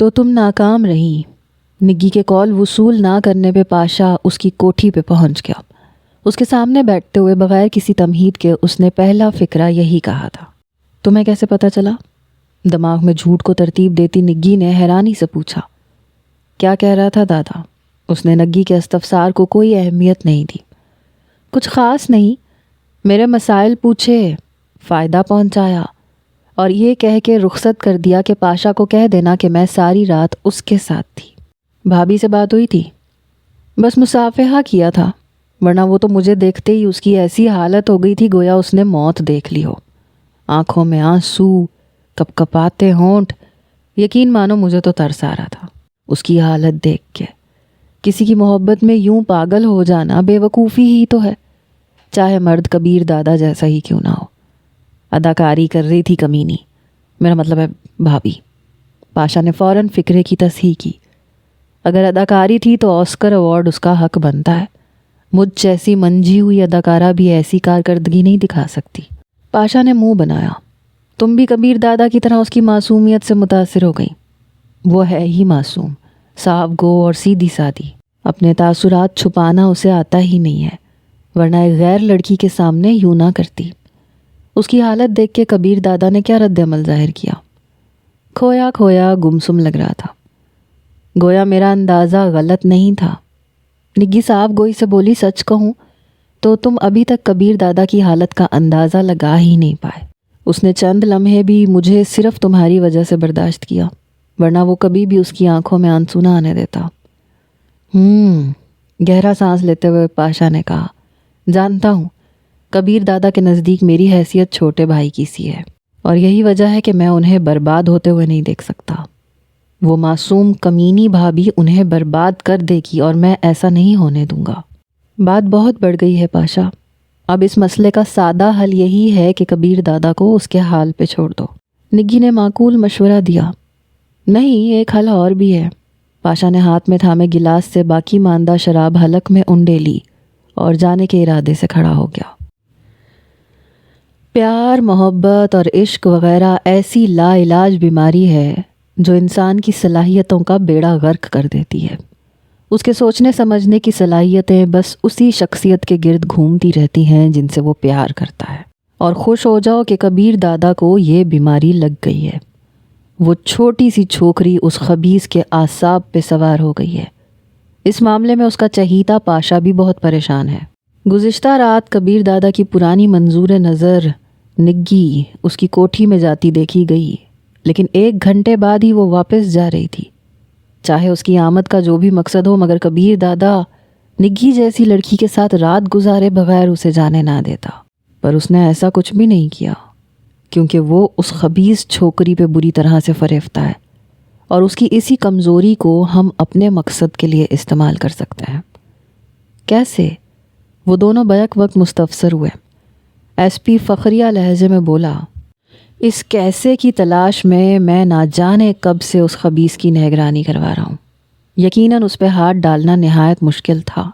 تو تم ناکام رہیں۔ نگی کے کال وصول نہ کرنے پہ پاشا اس کی کوٹھی پہ پہنچ گیا۔ اس کے سامنے بیٹھتے ہوئے بغیر کسی تمہید کے اس نے پہلا فقرہ یہی کہا تھا۔ تمہیں کیسے پتہ چلا؟ دماغ میں جھوٹ کو ترتیب دیتی نگی نے حیرانی سے پوچھا۔ کیا کہہ رہا تھا دادا؟ اس نے نگی کے استفسار کو کوئی اہمیت نہیں دی۔ کچھ خاص نہیں، میرے مسائل پوچھے، فائدہ پہنچایا اور یہ کہہ کے رخصت کر دیا کہ پاشا کو کہہ دینا کہ میں ساری رات اس کے ساتھ تھی۔ بھابھی سے بات ہوئی تھی؟ بس مصافحہ کیا تھا، ورنہ وہ تو مجھے دیکھتے ہی اس کی ایسی حالت ہو گئی تھی گویا اس نے موت دیکھ لی ہو۔ آنکھوں میں آنسو، کپ کپاتے ہونٹ، یقین مانو مجھے تو ترس آ رہا تھا اس کی حالت دیکھ کے۔ کسی کی محبت میں یوں پاگل ہو جانا بے وقوفی ہی تو ہے، چاہے مرد کبیر دادا جیسا ہی کیوں نہ ہو۔ اداکاری کر رہی تھی کمینی، میرا مطلب ہے بھابھی۔ پاشا نے فوراً فکرے کی تصحیح کی۔ اگر اداکاری تھی تو آسکر ایوارڈ اس کا حق بنتا ہے۔ مجھ جیسی منجھی ہوئی اداکارہ بھی ایسی کارکردگی نہیں دکھا سکتی۔ پاشا نے منہ بنایا۔ تم بھی کبیر دادا کی طرح اس کی معصومیت سے متاثر ہو گئی۔ وہ ہے ہی معصوم، صاف گو اور سیدھی سادی۔ اپنے تاثرات چھپانا اسے آتا ہی نہیں ہے، ورنہ ایک غیر لڑکی کے سامنے یوں نہ کرتی۔ اس کی حالت دیکھ کے کبیر دادا نے کیا رد عمل ظاہر کیا؟ کھویا کھویا گمسم لگ رہا تھا۔ گویا میرا اندازہ غلط نہیں تھا۔ نگی صاحب گوئی سے بولی، سچ کہوں تو تم ابھی تک کبیر دادا کی حالت کا اندازہ لگا ہی نہیں پائے۔ اس نے چند لمحے بھی مجھے صرف تمہاری وجہ سے برداشت کیا، ورنہ وہ کبھی بھی اس کی آنکھوں میں آنسو نہ آنے دیتا۔ گہرا سانس لیتے ہوئے پاشا نے کہا، جانتا ہوں کبیر دادا کے نزدیک میری حیثیت چھوٹے بھائی کی سی ہے، اور یہی وجہ ہے کہ میں انہیں برباد ہوتے ہوئے نہیں دیکھ سکتا۔ وہ معصوم کمینی بھابھی انہیں برباد کر دے گی اور میں ایسا نہیں ہونے دوں گا۔ بات بہت بڑھ گئی ہے پاشا، اب اس مسئلے کا سادہ حل یہی ہے کہ کبیر دادا کو اس کے حال پہ چھوڑ دو۔ نگی نے معقول مشورہ دیا۔ نہیں، ایک حل اور بھی ہے۔ پاشا نے ہاتھ میں تھامے گلاس سے باقی ماندہ شراب حلق میں انڈے لی اور جانے کے ارادے سے کھڑا ہو گیا۔ پیار، محبت اور عشق وغیرہ ایسی لا علاج بیماری ہے جو انسان کی صلاحیتوں کا بیڑا غرق کر دیتی ہے۔ اس کے سوچنے سمجھنے کی صلاحیتیں بس اسی شخصیت کے گرد گھومتی رہتی ہیں جن سے وہ پیار کرتا ہے، اور خوش ہو جاؤ کہ کبیر دادا کو یہ بیماری لگ گئی ہے۔ وہ چھوٹی سی چھوکری اس خبیث کے اعصاب پہ سوار ہو گئی ہے۔ اس معاملے میں اس کا چہیتا پاشا بھی بہت پریشان ہے۔ گزشتہ رات کبیر دادا کی پرانی منظور نظر نگی اس کی کوٹھی میں جاتی دیکھی گئی، لیکن 1 گھنٹے بعد ہی وہ واپس جا رہی تھی۔ چاہے اس کی آمد کا جو بھی مقصد ہو، مگر کبیر دادا نگی جیسی لڑکی کے ساتھ رات گزارے بغیر اسے جانے نہ دیتا۔ پر اس نے ایسا کچھ بھی نہیں کیا، کیونکہ وہ اس خبیث چھوکری پہ بری طرح سے فریفتہ ہے، اور اس کی اسی کمزوری کو ہم اپنے مقصد کے لیے استعمال کر سکتے ہیں۔ کیسے؟ وہ دونوں بیک وقت مستفسر ہوئے۔ ایس پی فخریہ لہجے میں بولا، اس کیسے کی تلاش میں نہ جانے کب سے اس خبیث کی نگرانی کروا رہا ہوں۔ یقیناً اس پہ ہاتھ ڈالنا نہایت مشکل تھا،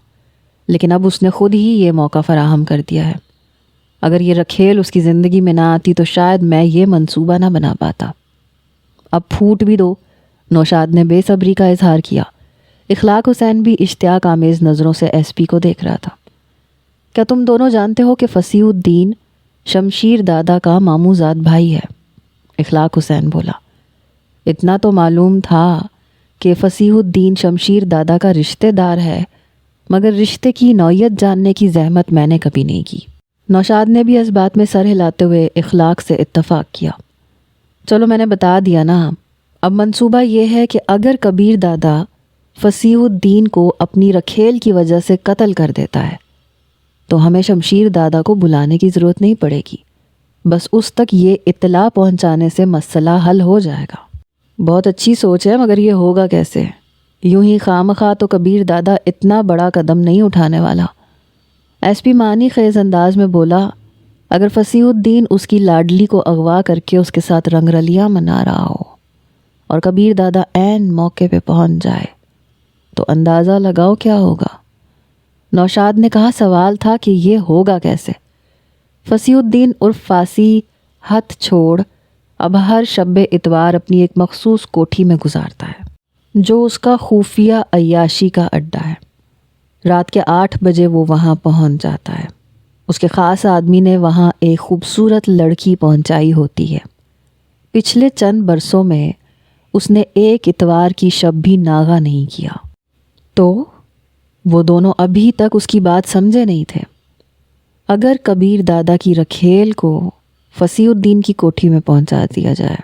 لیکن اب اس نے خود ہی یہ موقع فراہم کر دیا ہے۔ اگر یہ رکھیل اس کی زندگی میں نہ آتی تو شاید میں یہ منصوبہ نہ بنا پاتا۔ اب پھوٹ بھی دو، نوشاد نے بے صبری کا اظہار کیا۔ اخلاق حسین بھی اشتیاق آمیز نظروں سے ایس پی کو دیکھ رہا تھا۔ کیا تم دونوں جانتے ہو کہ فصیح الدین شمشیر دادا کا ماموزاد بھائی ہے؟ اخلاق حسین بولا۔ اتنا تو معلوم تھا کہ فصیح الدین شمشیر دادا کا رشتہ دار ہے، مگر رشتے کی نوعیت جاننے کی زحمت میں نے کبھی نہیں کی۔ نوشاد نے بھی اس بات میں سر ہلاتے ہوئے اخلاق سے اتفاق کیا۔ چلو میں نے بتا دیا نا، اب منصوبہ یہ ہے کہ اگر کبیر دادا فصیح الدین کو اپنی رکھیل کی وجہ سے قتل کر دیتا ہے تو ہمیں شمشیر دادا کو بلانے کی ضرورت نہیں پڑے گی، بس اس تک یہ اطلاع پہنچانے سے مسئلہ حل ہو جائے گا۔ بہت اچھی سوچ ہے، مگر یہ ہوگا کیسے؟ یوں ہی خامخواہ تو کبیر دادا اتنا بڑا قدم نہیں اٹھانے والا۔ ایس پی معنی خیز انداز میں بولا، اگر فصیح الدین اس کی لاڈلی کو اغوا کر کے اس کے ساتھ رنگ رلیاں منا رہا ہو اور کبیر دادا عین موقع پہ پہنچ جائے تو اندازہ لگاؤ کیا ہوگا۔ نوشاد نے کہا، سوال تھا کہ یہ ہوگا کیسے؟ فصیح الدین عرف فاسی ہتھ چھوڑ اب ہر شب اتوار اپنی ایک مخصوص کوٹھی میں گزارتا ہے جو اس کا خفیہ عیاشی کا اڈا ہے۔ رات کے 8 بجے وہ وہاں پہنچ جاتا ہے۔ اس کے خاص آدمی نے وہاں ایک خوبصورت لڑکی پہنچائی ہوتی ہے۔ پچھلے چند برسوں میں اس نے ایک اتوار کی شب بھی ناغہ نہیں کیا، تو وہ دونوں ابھی تک اس کی بات سمجھے نہیں تھے۔ اگر کبیر دادا کی رکھیل کو فصیح الدین کی کوٹھی میں پہنچا دیا جائے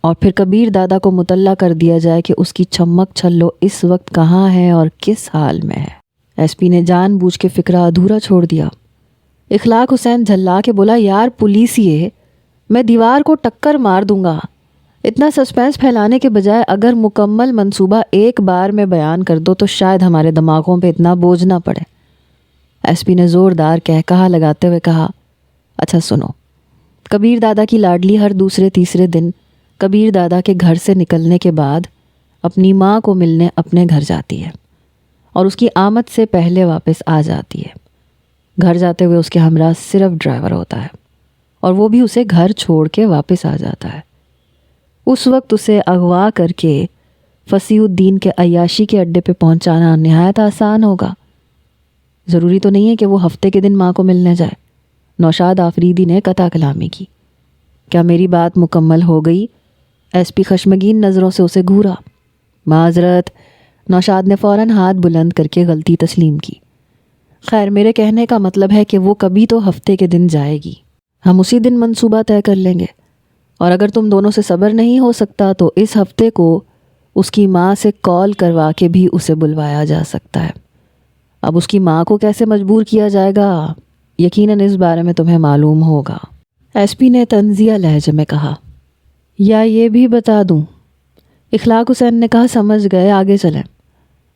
اور پھر کبیر دادا کو مطلع کر دیا جائے کہ اس کی چھمک چھلو اس وقت کہاں ہے اور کس حال میں ہے، ایس پی نے جان بوجھ کے فکرہ ادھورا چھوڑ دیا۔ اخلاق حسین جھلا کے بولا، یار پولیسیے، میں دیوار کو ٹکر مار دوں گا۔ اتنا سسپینس پھیلانے کے بجائے اگر مکمل منصوبہ ایک بار میں بیان کر دو تو شاید ہمارے دماغوں پہ اتنا بوجھ نہ پڑے۔ ایس پی نے زوردار کہا لگاتے ہوئے کہا، اچھا سنو، کبیر دادا کی لاڈلی ہر دوسرے تیسرے دن کبیر دادا کے گھر سے نکلنے کے بعد اپنی ماں کو ملنے اپنے گھر جاتی ہے اور اس کی آمد سے پہلے واپس آ جاتی ہے۔ گھر جاتے ہوئے اس کے ہمراہ صرف ڈرائیور ہوتا ہے اور وہ بھی اسے گھر چھوڑ کے واپس آ جاتا ہے۔ اس وقت اسے اغوا کر کے فصیح الدین کے عیاشی کے اڈے پہ پہنچانا نہایت آسان ہوگا۔ ضروری تو نہیں ہے کہ وہ ہفتے کے دن ماں کو ملنے جائے۔ نوشاد آفریدی نے قطع کلامی کی۔ کیا میری بات مکمل ہو گئی؟ ایس پی خشمگین نظروں سے اسے گھورا۔ معذرت، نوشاد نے فوراً ہاتھ بلند کر کے غلطی تسلیم کی۔ خیر، میرے کہنے کا مطلب ہے کہ وہ کبھی تو ہفتے کے دن جائے گی، ہم اسی دن منصوبہ طے کر لیں گے، اور اگر تم دونوں سے صبر نہیں ہو سکتا تو اس ہفتے کو اس کی ماں سے کال کروا کے بھی اسے بلوایا جا سکتا ہے۔ اب اس کی ماں کو کیسے مجبور کیا جائے گا، یقیناً اس بارے میں تمہیں معلوم ہوگا، ایس پی نے طنزیہ لہجے میں کہا۔ یا یہ بھی بتا دوں؟ اخلاق حسین نے کہا، سمجھ گئے، آگے چلیں۔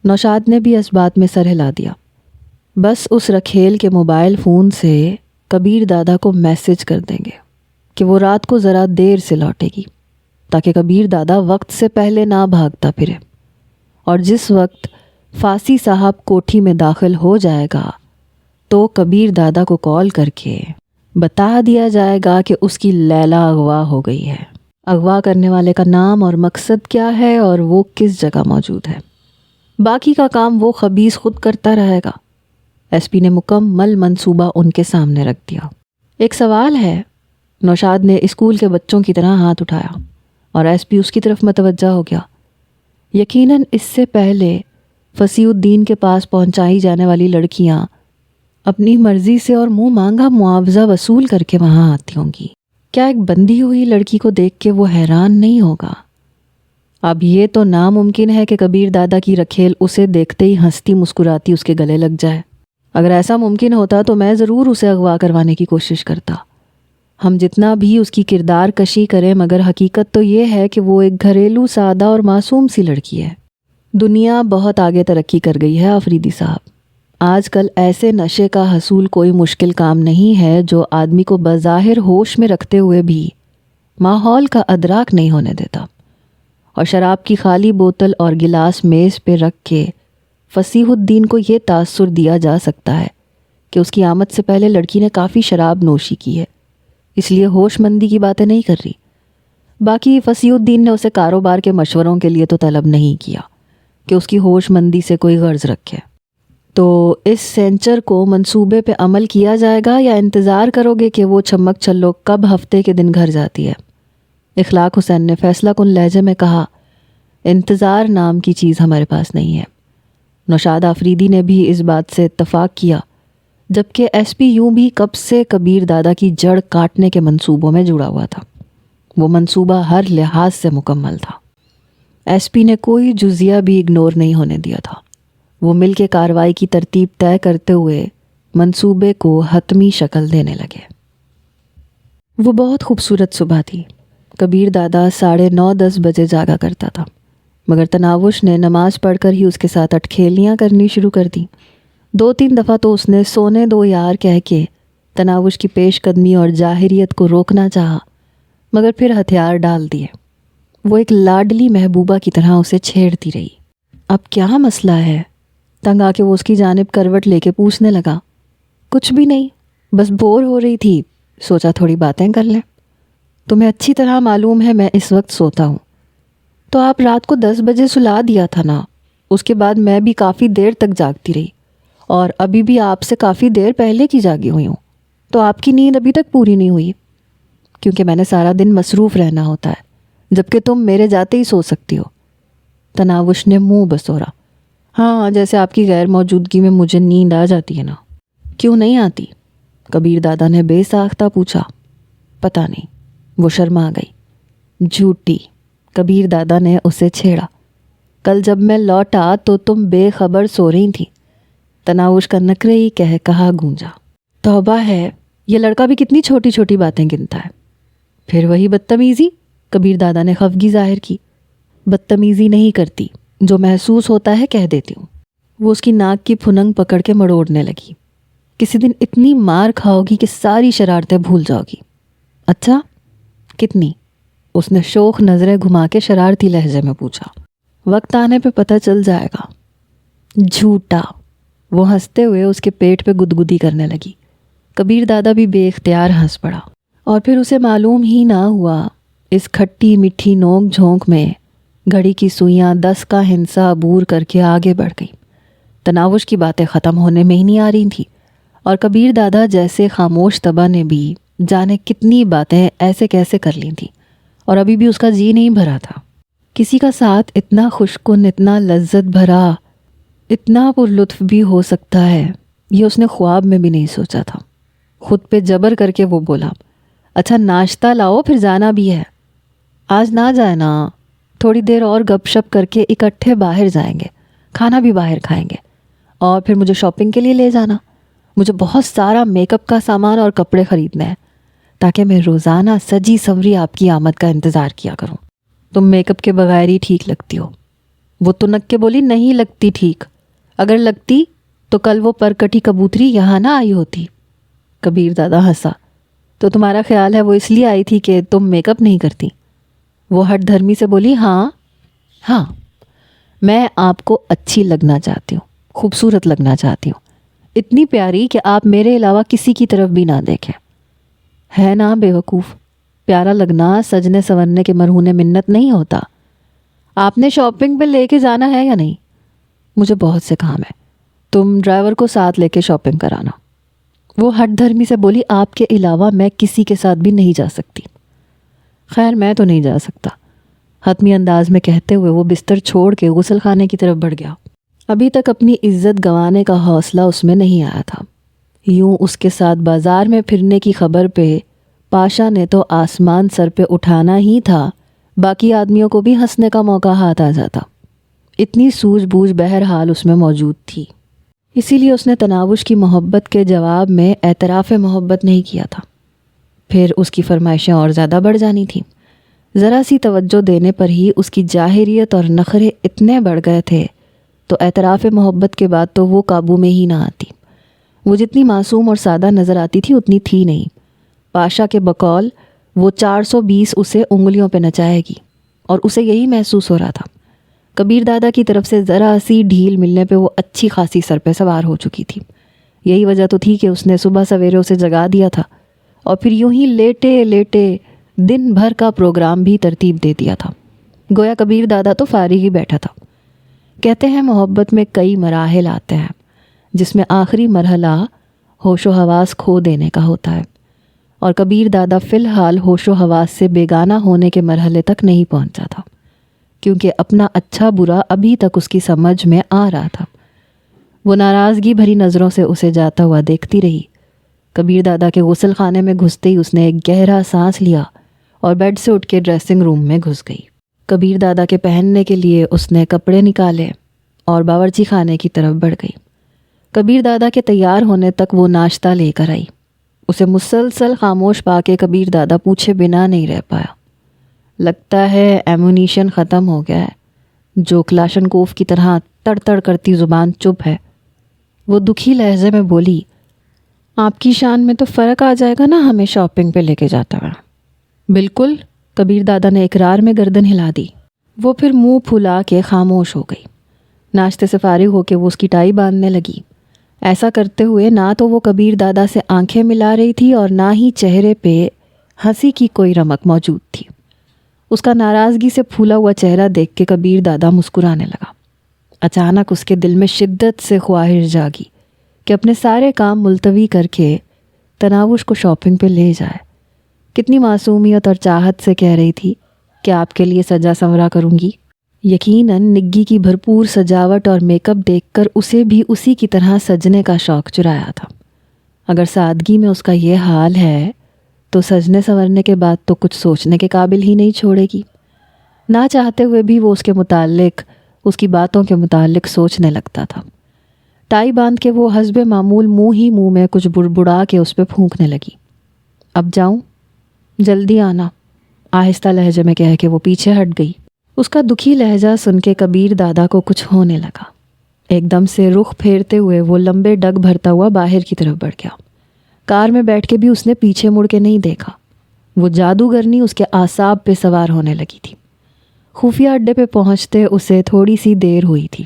نوشاد نے بھی اس بات میں سر ہلا دیا۔ بس اس رکھیل کے موبائل فون سے کبیر دادا کو میسج کر دیں گے کہ وہ رات کو ذرا دیر سے لوٹے گی، تاکہ کبیر دادا وقت سے پہلے نہ بھاگتا پھرے، اور جس وقت فاسی صاحب کوٹھی میں داخل ہو جائے گا تو کبیر دادا کو کال کر کے بتا دیا جائے گا کہ اس کی لیلا اغوا ہو گئی ہے، اغوا کرنے والے کا نام اور مقصد کیا ہے اور وہ کس جگہ موجود ہے۔ باقی کا کام وہ خبیث خود کرتا رہے گا۔ ایس پی نے مکمل منصوبہ ان کے سامنے رکھ دیا۔ ایک سوال ہے، نوشاد نے اسکول کے بچوں کی طرح ہاتھ اٹھایا اور ایس پی اس کی طرف متوجہ ہو گیا۔ یقیناً اس سے پہلے فصیح الدین کے پاس پہنچائی جانے والی لڑکیاں اپنی مرضی سے اور منہ مانگا معاوضہ وصول کر کے وہاں آتی ہوں گی۔ کیا ایک بندھی ہوئی لڑکی کو دیکھ کے وہ حیران نہیں ہوگا؟ اب یہ تو ناممکن ہے کہ کبیر دادا کی رکھیل اسے دیکھتے ہی ہنستی مسکراتی اس کے گلے لگ جائے۔ اگر ایسا ممکن ہوتا تو میں ضرور اسے اغوا کروانے کی کوشش کرتا۔ ہم جتنا بھی اس کی کردار کشی کریں، مگر حقیقت تو یہ ہے کہ وہ ایک گھریلو سادہ اور معصوم سی لڑکی ہے۔ دنیا بہت آگے ترقی کر گئی ہے آفریدی صاحب۔ آج کل ایسے نشے کا حصول کوئی مشکل کام نہیں ہے جو آدمی کو بظاہر ہوش میں رکھتے ہوئے بھی ماحول کا ادراک نہیں ہونے دیتا، اور شراب کی خالی بوتل اور گلاس میز پہ رکھ کے فصیح الدین کو یہ تاثر دیا جا سکتا ہے کہ اس کی آمد سے پہلے لڑکی نے کافی شراب نوشی کی ہے، اس لیے ہوش مندی کی باتیں نہیں کر رہی۔ باقی فصیح الدین نے اسے کاروبار کے مشوروں کے لیے تو طلب نہیں کیا کہ اس کی ہوش مندی سے کوئی غرض رکھے۔ تو اس سینچر کو منصوبے پہ عمل کیا جائے گا یا انتظار کرو گے کہ وہ چھمک چھلو کب ہفتے کے دن گھر جاتی ہے؟ اخلاق حسین نے فیصلہ کن لہجے میں کہا، انتظار نام کی چیز ہمارے پاس نہیں ہے۔ نوشاد آفریدی نے بھی اس بات سے اتفاق کیا، جبکہ ایس پی یوں بھی کب سے کبیر دادا کی جڑ کاٹنے کے منصوبوں میں جڑا ہوا تھا۔ وہ منصوبہ ہر لحاظ سے مکمل تھا۔ ایس پی نے کوئی جزیہ بھی اگنور نہیں ہونے دیا تھا۔ وہ مل کے کارروائی کی ترتیب طے کرتے ہوئے منصوبے کو حتمی شکل دینے لگے۔ وہ بہت خوبصورت صبح تھی۔ کبیر دادا 9:30 بجے جاگا کرتا تھا، مگر تناوش نے نماز پڑھ کر ہی اس کے ساتھ اٹکھیلیاں کرنی شروع کر دیں۔ 2-3 دفعہ تو اس نے سونے دو یار کہہ کے تناوش کی پیش قدمی اور جاہریت کو روکنا چاہا، مگر پھر ہتھیار ڈال دیے۔ وہ ایک لاڈلی محبوبہ کی طرح اسے چھیڑتی رہی۔ اب کیا مسئلہ ہے؟ تنگ آ کے وہ اس کی جانب کروٹ لے کے پوچھنے لگا۔ کچھ بھی نہیں، بس بور ہو رہی تھی، سوچا تھوڑی باتیں کر لیں۔ تمہیں اچھی طرح معلوم ہے میں اس وقت سوتا ہوں۔ تو آپ رات کو 10 بجے سلا دیا تھا نا، اس کے بعد میں بھی کافی دیر تک جاگتی رہی، اور ابھی بھی آپ سے کافی دیر پہلے کی جاگی ہوئی ہوں، تو آپ کی نیند ابھی تک پوری نہیں ہوئی، کیونکہ میں نے سارا دن مصروف رہنا ہوتا ہے، جبکہ تم میرے جاتے ہی سو سکتی ہو۔ تناوش نے منہ بسورا۔ ہاں، جیسے آپ کی غیر موجودگی میں مجھے نیند آ جاتی ہے نا۔ کیوں نہیں آتی؟ کبیر دادا نے بے ساختہ پوچھا۔ پتہ نہیں، وہ شرما گئی۔ جھوٹی، کبیر دادا نے اسے چھیڑا۔ کل جب میں لوٹا تو تم بے خبر سو رہی تھی۔ تناوش کا نکرے ہی کہا گونجا۔ توبہ ہے، یہ لڑکا بھی کتنی چھوٹی چھوٹی باتیں گنتا ہے۔ پھر وہی بدتمیزی، کبیر دادا نے خفگی ظاہر کی۔ بدتمیزی نہیں کرتی، جو محسوس ہوتا ہے کہہ دیتی ہوں۔ وہ اس کی ناک کی پھننگ پکڑ کے مڑوڑنے لگی۔ کسی دن اتنی مار کھاؤ گی کہ ساری شرارتیں بھول جاؤ گی۔ اچھا، کتنی؟ اس نے شوخ نظریں گھما کے شرارتی لہجے میں پوچھا۔ وقت آنے پہ پتہ چل جائے گا۔ جھوٹا، وہ ہنستے ہوئے اس کے پیٹ پہ گدگدی کرنے لگی۔ کبیر دادا بھی بے اختیار ہنس پڑا، اور پھر اسے معلوم ہی نہ ہوا اس کھٹی میٹھی نوک جھونک میں گھڑی کی سوئیاں 10 کا ہنسا عبور کر کے آگے بڑھ گئی۔ تناوش کی باتیں ختم ہونے میں ہی نہیں آ رہی تھیں، اور کبیر دادا جیسے خاموش طبع نے بھی جانے کتنی باتیں ایسے کیسے کر لی تھیں، اور ابھی بھی اس کا جی نہیں بھرا تھا۔ کسی کا ساتھ اتنا خوشکن، اتنا لذت بھرا، اتنا پر لطف بھی ہو سکتا ہے، یہ اس نے خواب میں بھی نہیں سوچا تھا۔ خود پہ جبر کر کے وہ بولا، اچھا ناشتہ لاؤ، پھر جانا بھی ہے۔ آج نہ جائے نا، تھوڑی دیر اور گپ شپ کر کے اکٹھے باہر جائیں گے، کھانا بھی باہر کھائیں گے، اور پھر مجھے شاپنگ کے لیے لے جانا۔ مجھے بہت سارا میک اپ کا سامان اور کپڑے خریدنے ہیں، تاکہ میں روزانہ سجی سوری آپ کی آمد کا انتظار کیا کروں۔ تم میک اپ کے بغیر ہی ٹھیک لگتی ہو۔ وہ تنک کے بولی، نہیں لگتی ٹھیک، اگر لگتی تو کل وہ پرکٹی کبوتری یہاں نہ آئی ہوتی۔ کبیر دادا ہنسا۔ تو تمہارا خیال ہے وہ اس لیے آئی تھی کہ تم میک اپ نہیں کرتی؟ وہ ہٹ دھرمی سے بولی، ہاں، میں آپ کو اچھی لگنا چاہتی ہوں، خوبصورت لگنا چاہتی ہوں، اتنی پیاری کہ آپ میرے علاوہ کسی کی طرف بھی نہ دیکھیں۔ ہے نا بے وقوف، پیارا لگنا سجنے سنورنے کے مرہون منت نہیں ہوتا۔ آپ نے شاپنگ پہ لے کے جانا ہے یا نہیں؟ مجھے بہت سے کام ہے، تم ڈرائیور کو ساتھ لے کے شاپنگ کرانا۔ وہ ہٹ دھرمی سے بولی، آپ کے علاوہ میں کسی کے ساتھ بھی نہیں جا سکتی۔ خیر، میں تو نہیں جا سکتا، حتمی انداز میں کہتے ہوئے وہ بستر چھوڑ کے غسل خانے کی طرف بڑھ گیا۔ ابھی تک اپنی عزت گنوانے کا حوصلہ اس میں نہیں آیا تھا۔ یوں اس کے ساتھ بازار میں پھرنے کی خبر پہ پاشا نے تو آسمان سر پہ اٹھانا ہی تھا، باقی آدمیوں کو بھی ہنسنے کا موقع ہاتھ آ جاتا۔ اتنی سوجھ بوجھ بہرحال اس میں موجود تھی، اسی لیے اس نے تناوش کی محبت کے جواب میں اعتراف محبت نہیں کیا تھا۔ پھر اس کی فرمائشیں اور زیادہ بڑھ جانی تھیں۔ ذرا سی توجہ دینے پر ہی اس کی جاہریت اور نخرے اتنے بڑھ گئے تھے، تو اعتراف محبت کے بعد تو وہ قابو میں ہی نہ آتی۔ وہ جتنی معصوم اور سادہ نظر آتی تھی اتنی تھی نہیں۔ پاشا کے بقول وہ 420 اسے انگلیوں پہ نچائے گی، اور اسے یہی محسوس ہو رہا تھا۔ کبیر دادا کی طرف سے ذرا سی ڈھیل ملنے پہ وہ اچھی خاصی سر پہ سوار ہو چکی تھی۔ یہی وجہ تو تھی کہ اس نے صبح سویرے اسے جگا دیا تھا، اور پھر یوں ہی لیٹے لیٹے دن بھر کا پروگرام بھی ترتیب دے دیا تھا۔ گویا کبیر دادا تو فارغ ہی بیٹھا تھا۔ کہتے ہیں محبت میں کئی مراحل آتے ہیں، جس میں آخری مرحلہ ہوش و حواس کھو دینے کا ہوتا ہے، اور کبیر دادا فی الحال ہوش و حواس سے بیگانہ ہونے کے مرحلے تک نہیں پہنچا تھا، کیونکہ اپنا اچھا برا ابھی تک اس کی سمجھ میں آ رہا تھا۔ وہ ناراضگی بھری نظروں سے اسے جاتا ہوا دیکھتی رہی۔ کبیر دادا کے غسل خانے میں گھستے ہی اس نے ایک گہرا سانس لیا اور بیڈ سے اٹھ کے ڈریسنگ روم میں گھس گئی۔ کبیر دادا کے پہننے کے لیے اس نے کپڑے نکالے اور باورچی خانے کی طرف بڑھ گئی۔ کبیر دادا کے تیار ہونے تک وہ ناشتہ لے کر آئی۔ اسے مسلسل خاموش پا کے کبیر دادا پوچھے بنا نہیں رہ پایا۔ لگتا ہے ایمونیشن ختم ہو گیا ہے، جو کلاشنکوف کی طرح تڑ تڑ کرتی زبان چپ ہے۔ وہ دکھی لہجے میں بولی، آپ کی شان میں تو فرق آ جائے گا نا ہمیں شاپنگ پہ لے کے جاتا ہوا۔ بالکل، کبیر دادا نے اقرار میں گردن ہلا دی۔ وہ پھر منہ پھلا کے خاموش ہو گئی۔ ناشتے سے فارغ ہو کے وہ اس کی ٹائی باندھنے لگی۔ ایسا کرتے ہوئے نہ تو وہ کبیر دادا سے آنکھیں ملا رہی تھی اور نہ ہی چہرے پہ ہنسی کی کوئی رمق موجود تھی۔ اس کا ناراضگی سے پھولا ہوا چہرہ دیکھ کے کبیر دادا مسکرانے لگا۔ اچانک اس کے دل میں شدت سے خواہش جاگی کہ اپنے سارے کام ملتوی کر کے تناوش کو شاپنگ پہ لے جائے۔ کتنی معصومیت اور چاہت سے کہہ رہی تھی کہ آپ کے لیے سجا سنورا کروں گی۔ یقیناً نگی کی بھرپور سجاوٹ اور میک اپ دیکھ کر اسے بھی اسی کی طرح سجنے کا شوق چرایا تھا۔ اگر سادگی میں اس کا یہ حال ہے تو سجنے سنورنے کے بعد تو کچھ سوچنے کے قابل ہی نہیں چھوڑے گی۔ نہ چاہتے ہوئے بھی وہ اس کی باتوں کے متعلق سوچنے لگتا تھا۔ ٹائی باندھ کے وہ حسب معمول منہ میں کچھ بڑبڑا کے اس پہ پھونکنے لگی۔ اب جاؤں؟ جلدی آنا، آہستہ لہجے میں کہہ کے وہ پیچھے ہٹ گئی۔ اس کا دکھی لہجہ سن کے کبیر دادا کو کچھ ہونے لگا۔ ایک دم سے رخ پھیرتے ہوئے وہ لمبے ڈگ بھرتا ہوا باہر کی طرف بڑھ گیا۔ کار میں بیٹھ کے بھی اس نے پیچھے مڑ کے نہیں دیکھا۔ وہ جادوگرنی اس کے اعصاب پہ سوار ہونے لگی تھی۔ خفیہ اڈے پہ پہنچتے اسے تھوڑی سی دیر ہوئی تھی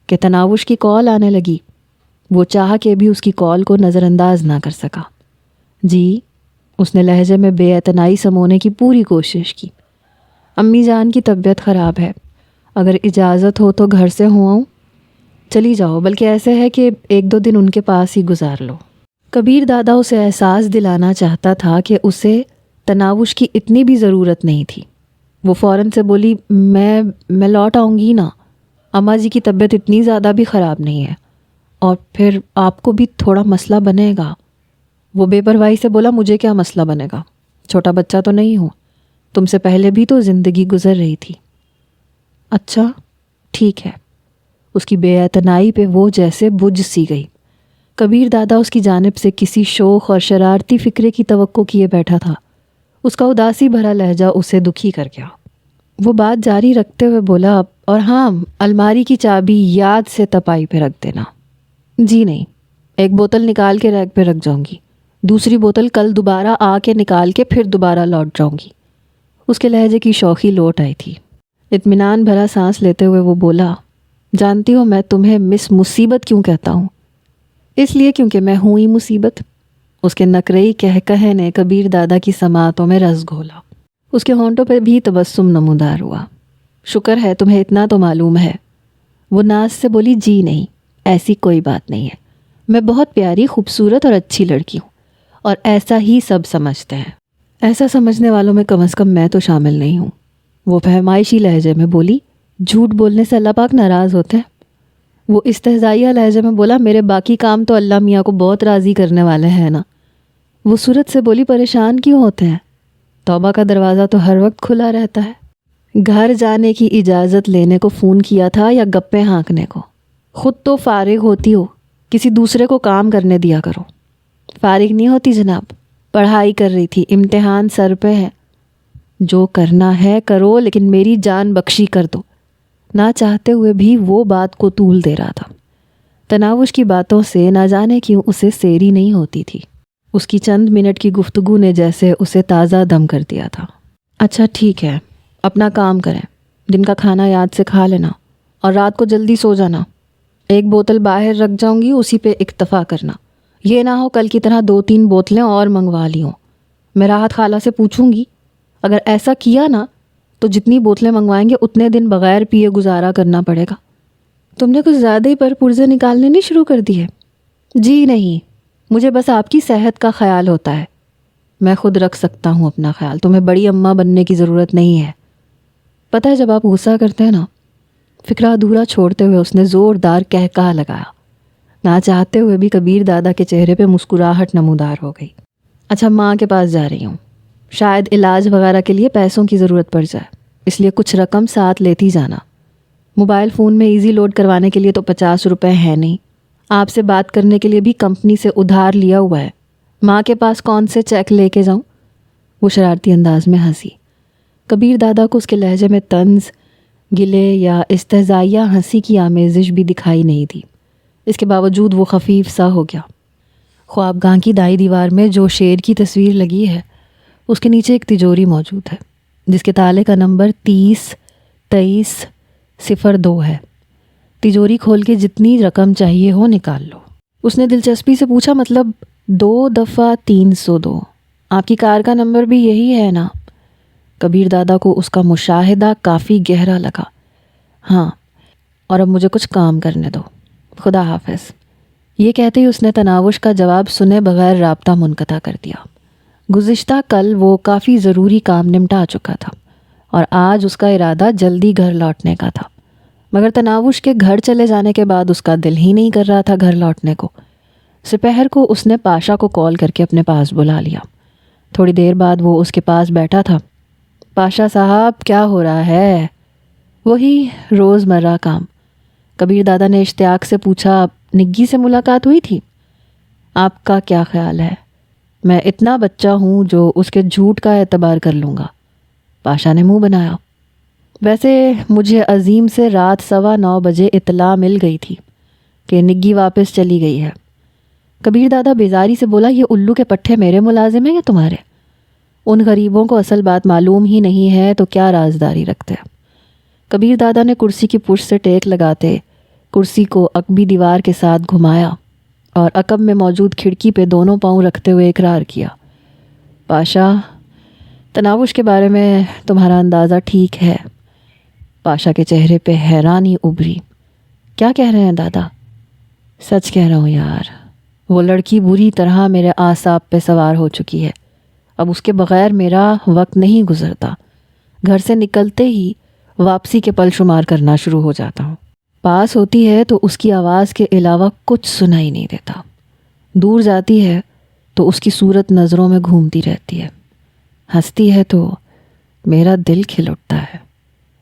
کہ تناوش کی کال آنے لگی۔ وہ چاہ کے بھی اس کی کال کو نظر انداز نہ کر سکا۔ جی، اس نے لہجے میں بے اعتنائی سمونے کی پوری کوشش کی۔ امی جان کی طبیعت خراب ہے، اگر اجازت ہو تو گھر سے ہو آؤں؟ چلی جاؤ، بلکہ ایسے ہے کہ 1-2 دن ان کے پاس ہی گزار لو۔ کبیر دادا اسے احساس دلانا چاہتا تھا کہ اسے تناوش کی اتنی بھی ضرورت نہیں تھی۔ وہ فوراً سے بولی، میں لوٹ آؤں گی نا، اماں جی کی طبیعت اتنی زیادہ بھی خراب نہیں ہے، اور پھر آپ کو بھی تھوڑا مسئلہ بنے گا۔ وہ بے پرواہی سے بولا، مجھے کیا مسئلہ بنے گا؟ چھوٹا بچہ تو نہیں ہوں، تم سے پہلے بھی تو زندگی گزر رہی تھی۔ اچھا ٹھیک ہے۔ اس کی بے اعتنائی پہ وہ جیسے بجھ سی گئی۔ کبیر دادا اس کی جانب سے کسی شوخ اور شرارتی فکرے کی توقع کیے بیٹھا تھا۔ اس کا اداسی بھرا لہجہ اسے دکھی کر گیا۔ وہ بات جاری رکھتے ہوئے بولا، اور ہاں، الماری کی چابی یاد سے تپائی پہ رکھ دینا۔ جی نہیں، ایک بوتل نکال کے ریک پہ رکھ جاؤں گی، دوسری بوتل کل دوبارہ آ کے نکال کے پھر دوبارہ لوٹ جاؤں گی۔ اس کے لہجے کی شوخی لوٹ آئی تھی۔ اطمینان بھرا سانس لیتے ہوئے وہ بولا، جانتی ہو میں تمہیں مس مصیبت کیوں کہتا ہوں؟ اس لیے کیونکہ میں ہوں ہی مصیبت۔ اس کے نکرئی کہے نے کبیر دادا کی سماعتوں میں رس گھولا۔ اس کے ہونٹوں پہ بھی تبسم نمودار ہوا۔ شکر ہے تمہیں اتنا تو معلوم ہے۔ وہ ناز سے بولی، جی نہیں، ایسی کوئی بات نہیں ہے، میں بہت پیاری، خوبصورت اور اچھی لڑکی ہوں، اور ایسا ہی سب سمجھتے ہیں۔ ایسا سمجھنے والوں میں کم از کم میں تو شامل نہیں ہوں۔ وہ فہمائشی لہجے میں بولی، جھوٹ بولنے سے اللہ پاک ناراض ہوتے ہیں؟ وہ استہزائیہ لہجے میں بولا، میرے باقی کام تو اللہ میاں کو بہت راضی کرنے والے ہیں نا۔ وہ صورت سے بولی، پریشان کیوں ہوتے ہیں؟ توبہ کا دروازہ تو ہر وقت کھلا رہتا ہے۔ گھر جانے کی اجازت لینے کو فون کیا تھا یا گپے ہانکنے کو؟ خود تو فارغ ہوتی ہو، کسی دوسرے کو کام کرنے دیا کرو۔ فارغ نہیں ہوتی جناب، پڑھائی کر رہی تھی، امتحان سر پہ ہے۔ جو کرنا ہے کرو، لیکن میری جان بخشی کر دو۔ نہ چاہتے ہوئے بھی وہ بات کو طول دے رہا تھا۔ تناوش کی باتوں سے نہ جانے کیوں اسے سیری نہیں ہوتی تھی۔ اس کی چند منٹ کی گفتگو نے جیسے اسے تازہ دم کر دیا تھا۔ اچھا ٹھیک ہے، اپنا کام کریں، دن کا کھانا یاد سے کھا لینا، اور رات کو جلدی سو جانا۔ ایک بوتل باہر رکھ جاؤں گی، اسی پہ اکتفا کرنا۔ یہ نہ ہو کل کی طرح 2-3 بوتلیں اور منگوا لی ہوں۔ میں راحت خالہ سے پوچھوں گی، اگر ایسا کیا نا تو جتنی بوتلیں منگوائیں گے اتنے دن بغیر پیے گزارا کرنا پڑے گا۔ تم نے کچھ زیادہ ہی پرزے نکالنے نہیں شروع کر دی ہے؟ جی نہیں، مجھے بس آپ کی صحت کا خیال ہوتا ہے۔ میں خود رکھ سکتا ہوں اپنا خیال، تمہیں بڑی اماں بننے کی ضرورت نہیں ہے۔ پتہ ہے جب آپ غصہ کرتے ہیں نا، فکرہ ادھورا چھوڑتے ہوئے اس نے زوردار کہا لگایا۔ نہ چاہتے ہوئے بھی کبیر دادا کے چہرے پہ مسکراہٹ نمودار ہو گئی۔ اچھا، ماں کے پاس جا رہی ہوں، شاید علاج وغیرہ کے لیے پیسوں کی ضرورت پڑ جائے، اس لیے کچھ رقم ساتھ لیتی جانا۔ موبائل فون میں ایزی لوڈ کروانے کے لیے تو 50 روپے ہے نہیں، آپ سے بات کرنے کے لیے بھی کمپنی سے ادھار لیا ہوا ہے۔ ماں کے پاس کون سے چیک لے کے جاؤں؟ وہ شرارتی انداز میں ہنسی۔ کبیر دادا کو اس کے لہجے میں طنز، گلے یا استہزائیہ ہنسی کی آمیزش بھی دکھائی نہیں دی۔ اس کے باوجود وہ خفیف سا ہو گیا۔ خوابگاہ کی دائیں دیوار میں جو شیر کی تصویر لگی ہے، اس کے نیچے ایک تجوری موجود ہے جس کے تالے کا نمبر 30-23-02 ہے۔ تجوری کھول کے جتنی رقم چاہیے ہو نکال لو۔ اس نے دلچسپی سے پوچھا، مطلب 2 دفعہ 302؟ آپ کی کار کا نمبر بھی یہی ہے نا؟ کبیر دادا کو اس کا مشاہدہ کافی گہرا لگا۔ ہاں، اور اب مجھے کچھ کام کرنے دو، خدا حافظ۔ یہ کہتے ہی اس نے تناوش کا جواب سنے بغیر رابطہ منقطع کر دیا۔ گزشتہ کل وہ کافی ضروری کام نمٹا چکا تھا اور آج اس کا ارادہ جلدی گھر لوٹنے کا تھا، مگر تناوش کے گھر چلے جانے کے بعد اس کا دل ہی نہیں کر رہا تھا گھر لوٹنے کو۔ سپہر کو اس نے پاشا کو کال کر کے اپنے پاس بلا لیا۔ تھوڑی دیر بعد وہ اس کے پاس بیٹھا تھا۔ پاشا صاحب، کیا ہو رہا ہے؟ وہی روز مرہ کام۔ کبیر دادا نے اشتیاق سے پوچھا، نگی سے ملاقات ہوئی تھی؟ آپ کا کیا خیال ہے؟ میں اتنا بچہ ہوں جو اس کے جھوٹ کا اعتبار کر لوں گا؟ پاشا نے منہ بنایا۔ ویسے مجھے عظیم سے رات 9:15 بجے اطلاع مل گئی تھی کہ نگی واپس چلی گئی ہے۔ کبیر دادا بیزاری سے بولا، یہ الو کے پٹھے میرے ملازم ہیں یا تمہارے؟ ان غریبوں کو اصل بات معلوم ہی نہیں ہے تو کیا رازداری رکھتے؟ کبیر دادا نے کرسی کی پشت سے ٹیک لگاتے کرسی کو عقبی دیوار کے ساتھ گھمایا اور عقب میں موجود کھڑکی پہ دونوں پاؤں رکھتے ہوئے اقرار کیا، پاشا، تناوش کے بارے میں تمہارا اندازہ ٹھیک ہے۔ پاشا کے چہرے پہ حیرانی ابھری۔ کیا کہہ رہے ہیں دادا؟ سچ کہہ رہا ہوں یار، وہ لڑکی بری طرح میرے اعصاب پہ سوار ہو چکی ہے۔ اب اس کے بغیر میرا وقت نہیں گزرتا۔ گھر سے نکلتے ہی واپسی کے پل شمار کرنا شروع ہو جاتا ہوں۔ پاس ہوتی ہے تو اس کی آواز کے علاوہ کچھ سنائی نہیں دیتا۔ دور جاتی ہے تو اس کی صورت نظروں میں گھومتی رہتی ہے۔ ہنستی ہے تو میرا دل کھل اٹھتا ہے۔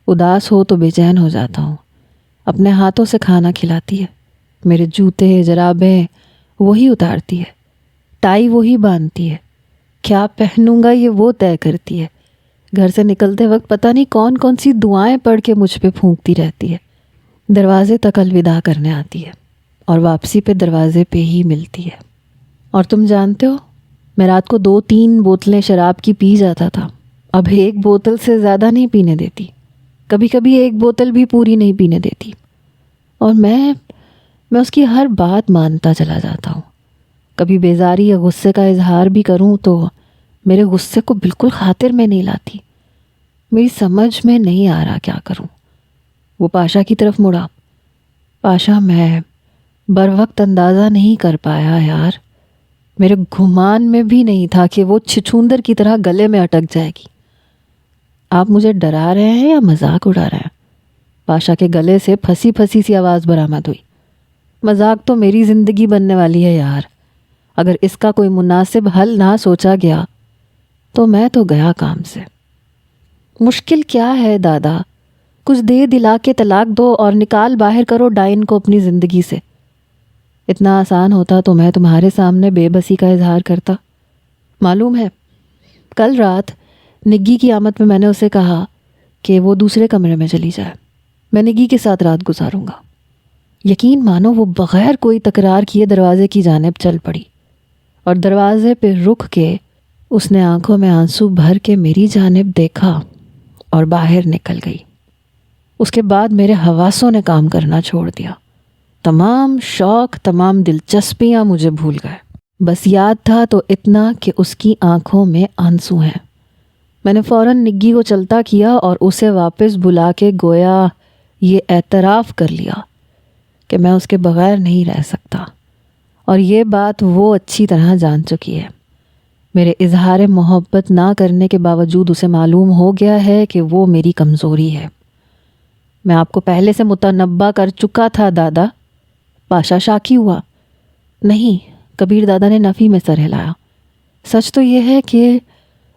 اداس ہو تو بے چین ہو جاتا ہوں۔ اپنے ہاتھوں سے کھانا کھلاتی ہے، میرے جوتے جرابیں وہی اتارتی ہے، ٹائی وہی باندھتی ہے، کیا پہنوں گا یہ وہ طے کرتی ہے۔ گھر سے نکلتے وقت پتہ نہیں کون کون سی دعائیں پڑھ کے مجھ پہ پھونکتی رہتی ہے۔ دروازے تک الوداع کرنے آتی ہے اور واپسی پہ دروازے پہ ہی ملتی ہے۔ اور تم جانتے ہو، میں رات کو 2-3 بوتلیں شراب کی پی جاتا تھا، اب 1 بوتل سے زیادہ نہیں پینے دیتی، کبھی کبھی 1 بوتل بھی پوری نہیں پینے دیتی۔ اور میں اس کی ہر بات مانتا چلا جاتا ہوں۔ کبھی بیزاری یا غصے کا اظہار بھی کروں تو میرے غصے کو بالکل خاطر میں نہیں لاتی۔ میری سمجھ میں نہیں آ رہا کیا کروں۔ وہ پاشا کی طرف مڑا۔ پاشا، میں بر وقت اندازہ نہیں کر پایا یار، میرے گمان میں بھی نہیں تھا کہ وہ چھچھوندر کی طرح گلے میں اٹک جائے گی۔ آپ مجھے ڈرا رہے ہیں یا مذاق اڑا رہے ہیں؟ پاشا کے گلے سے پھنسی پھنسی سی آواز برآمد ہوئی۔ مذاق تو میری زندگی بننے والی ہے یار، اگر اس کا کوئی مناسب حل نہ سوچا گیا تو میں تو گیا کام سے۔ مشکل کیا ہے دادا، کچھ دے دلا کے طلاق دو اور نکال باہر کرو ڈائن کو اپنی زندگی سے۔ اتنا آسان ہوتا تو میں تمہارے سامنے بے بسی کا اظہار کرتا۔ معلوم ہے، کل رات نگی کی آمد پہ میں نے اسے کہا کہ وہ دوسرے کمرے میں چلی جائے، میں نگی کے ساتھ رات گزاروں گا۔ یقین مانو وہ بغیر کوئی تکرار کیے دروازے کی جانب چل پڑی اور دروازے پہ رک کے اس نے آنکھوں میں آنسو بھر کے میری جانب دیکھا اور باہر نکل گئی۔ اس کے بعد میرے حواسوں نے کام کرنا چھوڑ دیا، تمام شوق، تمام دلچسپیاں مجھے بھول گئے۔ بس یاد تھا تو اتنا کہ اس کی آنکھوں میں آنسو ہیں۔ میں نے فوراً نگی کو چلتا کیا اور اسے واپس بلا کے گویا یہ اعتراف کر لیا کہ میں اس کے بغیر نہیں رہ سکتا، اور یہ بات وہ اچھی طرح جان چکی ہے۔ میرے اظہار محبت نہ کرنے کے باوجود اسے معلوم ہو گیا ہے کہ وہ میری کمزوری ہے۔ میں آپ کو پہلے سے متنبہ کر چکا تھا دادا۔ پاشا شاکی ہوا۔ نہیں، کبیر دادا نے نفی میں سر ہلایا۔ سچ تو یہ ہے کہ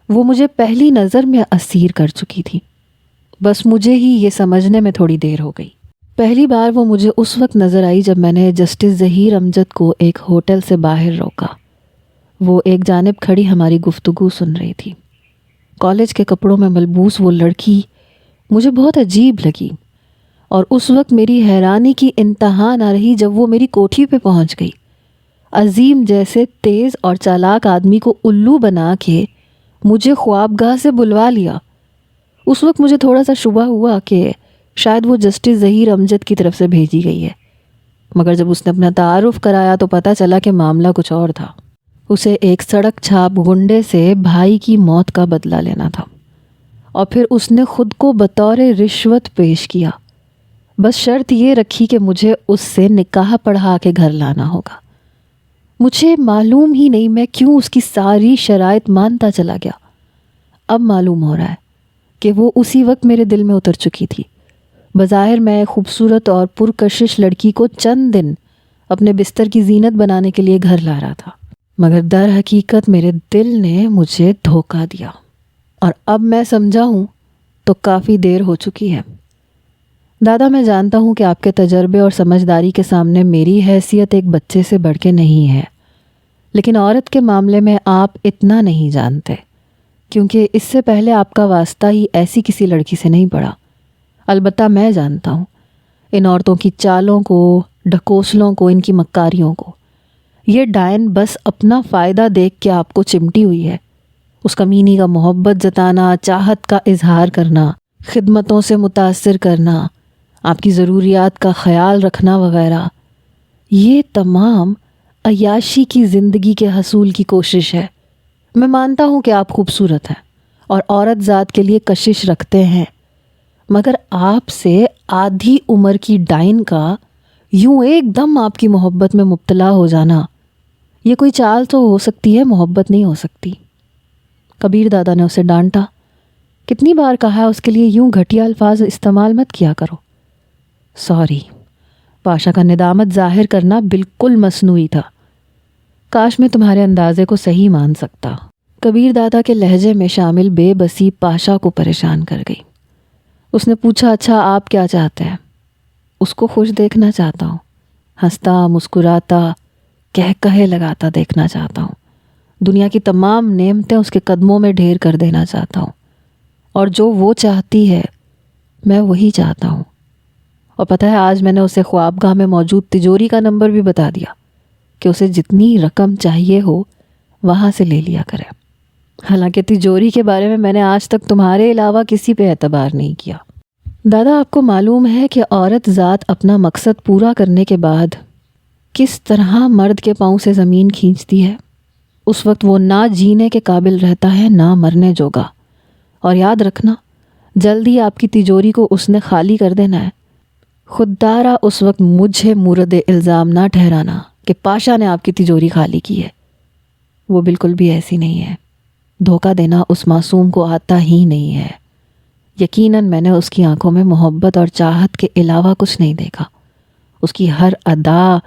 وہ مجھے پہلی نظر میں اسیر کر چکی تھی، بس مجھے ہی یہ سمجھنے میں تھوڑی دیر ہو گئی۔ پہلی بار وہ مجھے اس وقت نظر آئی جب میں نے جسٹس ظہیر امجد کو ایک ہوٹل سے باہر روکا۔ وہ ایک جانب کھڑی ہماری گفتگو سن رہی تھی۔ کالج کے کپڑوں میں ملبوس وہ لڑکی مجھے بہت عجیب لگی، اور اس وقت میری حیرانی کی انتہا نہ رہی جب وہ میری کوٹھی پہ پہنچ گئی۔ عظیم جیسے تیز اور چالاک آدمی کو الو بنا کے مجھے خوابگاہ سے بلوا لیا۔ اس وقت مجھے تھوڑا سا شبہ ہوا کہ شاید وہ جسٹس ظہیر امجد کی طرف سے بھیجی گئی ہے، مگر جب اس نے اپنا تعارف کرایا تو پتہ چلا کہ معاملہ کچھ اور تھا۔ اسے ایک سڑک چھاپ گنڈے سے بھائی کی موت کا بدلہ لینا تھا، اور پھر اس نے خود کو بطور رشوت پیش کیا۔ بس شرط یہ رکھی کہ مجھے اس سے نکاح پڑھا کے گھر لانا ہوگا۔ مجھے معلوم ہی نہیں میں کیوں اس کی ساری شرائط مانتا چلا گیا۔ اب معلوم ہو رہا ہے کہ وہ اسی وقت میرے دل میں اتر چکی تھی۔ بظاہر میں خوبصورت اور پرکشش لڑکی کو چند دن اپنے بستر کی زینت بنانے کے لیے گھر لا رہا تھا، مگر در حقیقت میرے دل نے مجھے دھوکہ دیا، اور اب میں سمجھا ہوں تو کافی دیر ہو چکی ہے۔ دادا، میں جانتا ہوں کہ آپ کے تجربے اور سمجھداری کے سامنے میری حیثیت ایک بچے سے بڑھ کے نہیں ہے، لیکن عورت کے معاملے میں آپ اتنا نہیں جانتے، کیونکہ اس سے پہلے آپ کا واسطہ ہی ایسی کسی لڑکی سے نہیں پڑا۔ البتہ میں جانتا ہوں ان عورتوں کی چالوں کو، ڈھکوسلوں کو، ان کی مکاریوں کو۔ یہ ڈائن بس اپنا فائدہ دیکھ کے آپ کو چمٹی ہوئی ہے۔ اس کمینی کا محبت جتانا، چاہت کا اظہار کرنا، خدمتوں سے متاثر کرنا، آپ کی ضروریات کا خیال رکھنا وغیرہ، یہ تمام عیاشی کی زندگی کے حصول کی کوشش ہے۔ میں مانتا ہوں کہ آپ خوبصورت ہیں اور عورت ذات کے لیے کشش رکھتے ہیں، مگر آپ سے آدھی عمر کی ڈائن کا یوں ایک دم آپ کی محبت میں مبتلا ہو جانا، یہ کوئی چال تو ہو سکتی ہے، محبت نہیں ہو سکتی۔ کبیر دادا نے اسے ڈانٹا۔ کتنی بار کہا ہے اس کے لیے یوں گھٹیا الفاظ استعمال مت کیا کرو۔ سوری۔ پاشا کا ندامت ظاہر کرنا بالکل مصنوعی تھا۔ کاش میں تمہارے اندازے کو صحیح مان سکتا۔ کبیر دادا کے لہجے میں شامل بے بسی پاشا کو پریشان کر گئی۔ اس نے پوچھا، اچھا آپ کیا چاہتے ہیں؟ اس کو خوش دیکھنا چاہتا ہوں، ہنستا، مسکراتا، کہے لگاتا دیکھنا چاہتا ہوں۔ دنیا کی تمام نعمتیں اس کے قدموں میں ڈھیر کر دینا چاہتا ہوں، اور جو وہ چاہتی ہے میں وہی چاہتا ہوں۔ اور پتہ ہے، آج میں نے اسے خوابگاہ میں موجود تجوری کا نمبر بھی بتا دیا کہ اسے جتنی رقم چاہیے ہو وہاں سے لے لیا کرے۔ حالانکہ تجوری کے بارے میں نے آج تک تمہارے علاوہ کسی پہ اعتبار نہیں کیا۔ دادا، آپ کو معلوم ہے کہ عورت ذات اپنا مقصد پورا کرنے کے بعد کس طرح مرد کے پاؤں سے زمین کھینچتی ہے؟ اس وقت وہ نہ جینے کے قابل رہتا ہے، نہ مرنے جوگا۔ اور یاد رکھنا، جلدی آپ کی تجوری کو اس نے خالی کر دینا ہے۔ خوددارا اس وقت مجھے مورد الزام نہ ٹھہرانا کہ پاشا نے آپ کی تجوری خالی کی ہے۔ وہ بالکل بھی ایسی نہیں ہے۔ دھوکہ دینا اس معصوم کو آتا ہی نہیں ہے۔ یقیناً میں نے اس کی آنکھوں میں محبت اور چاہت کے علاوہ کچھ نہیں دیکھا۔ اس کی ہر ادا،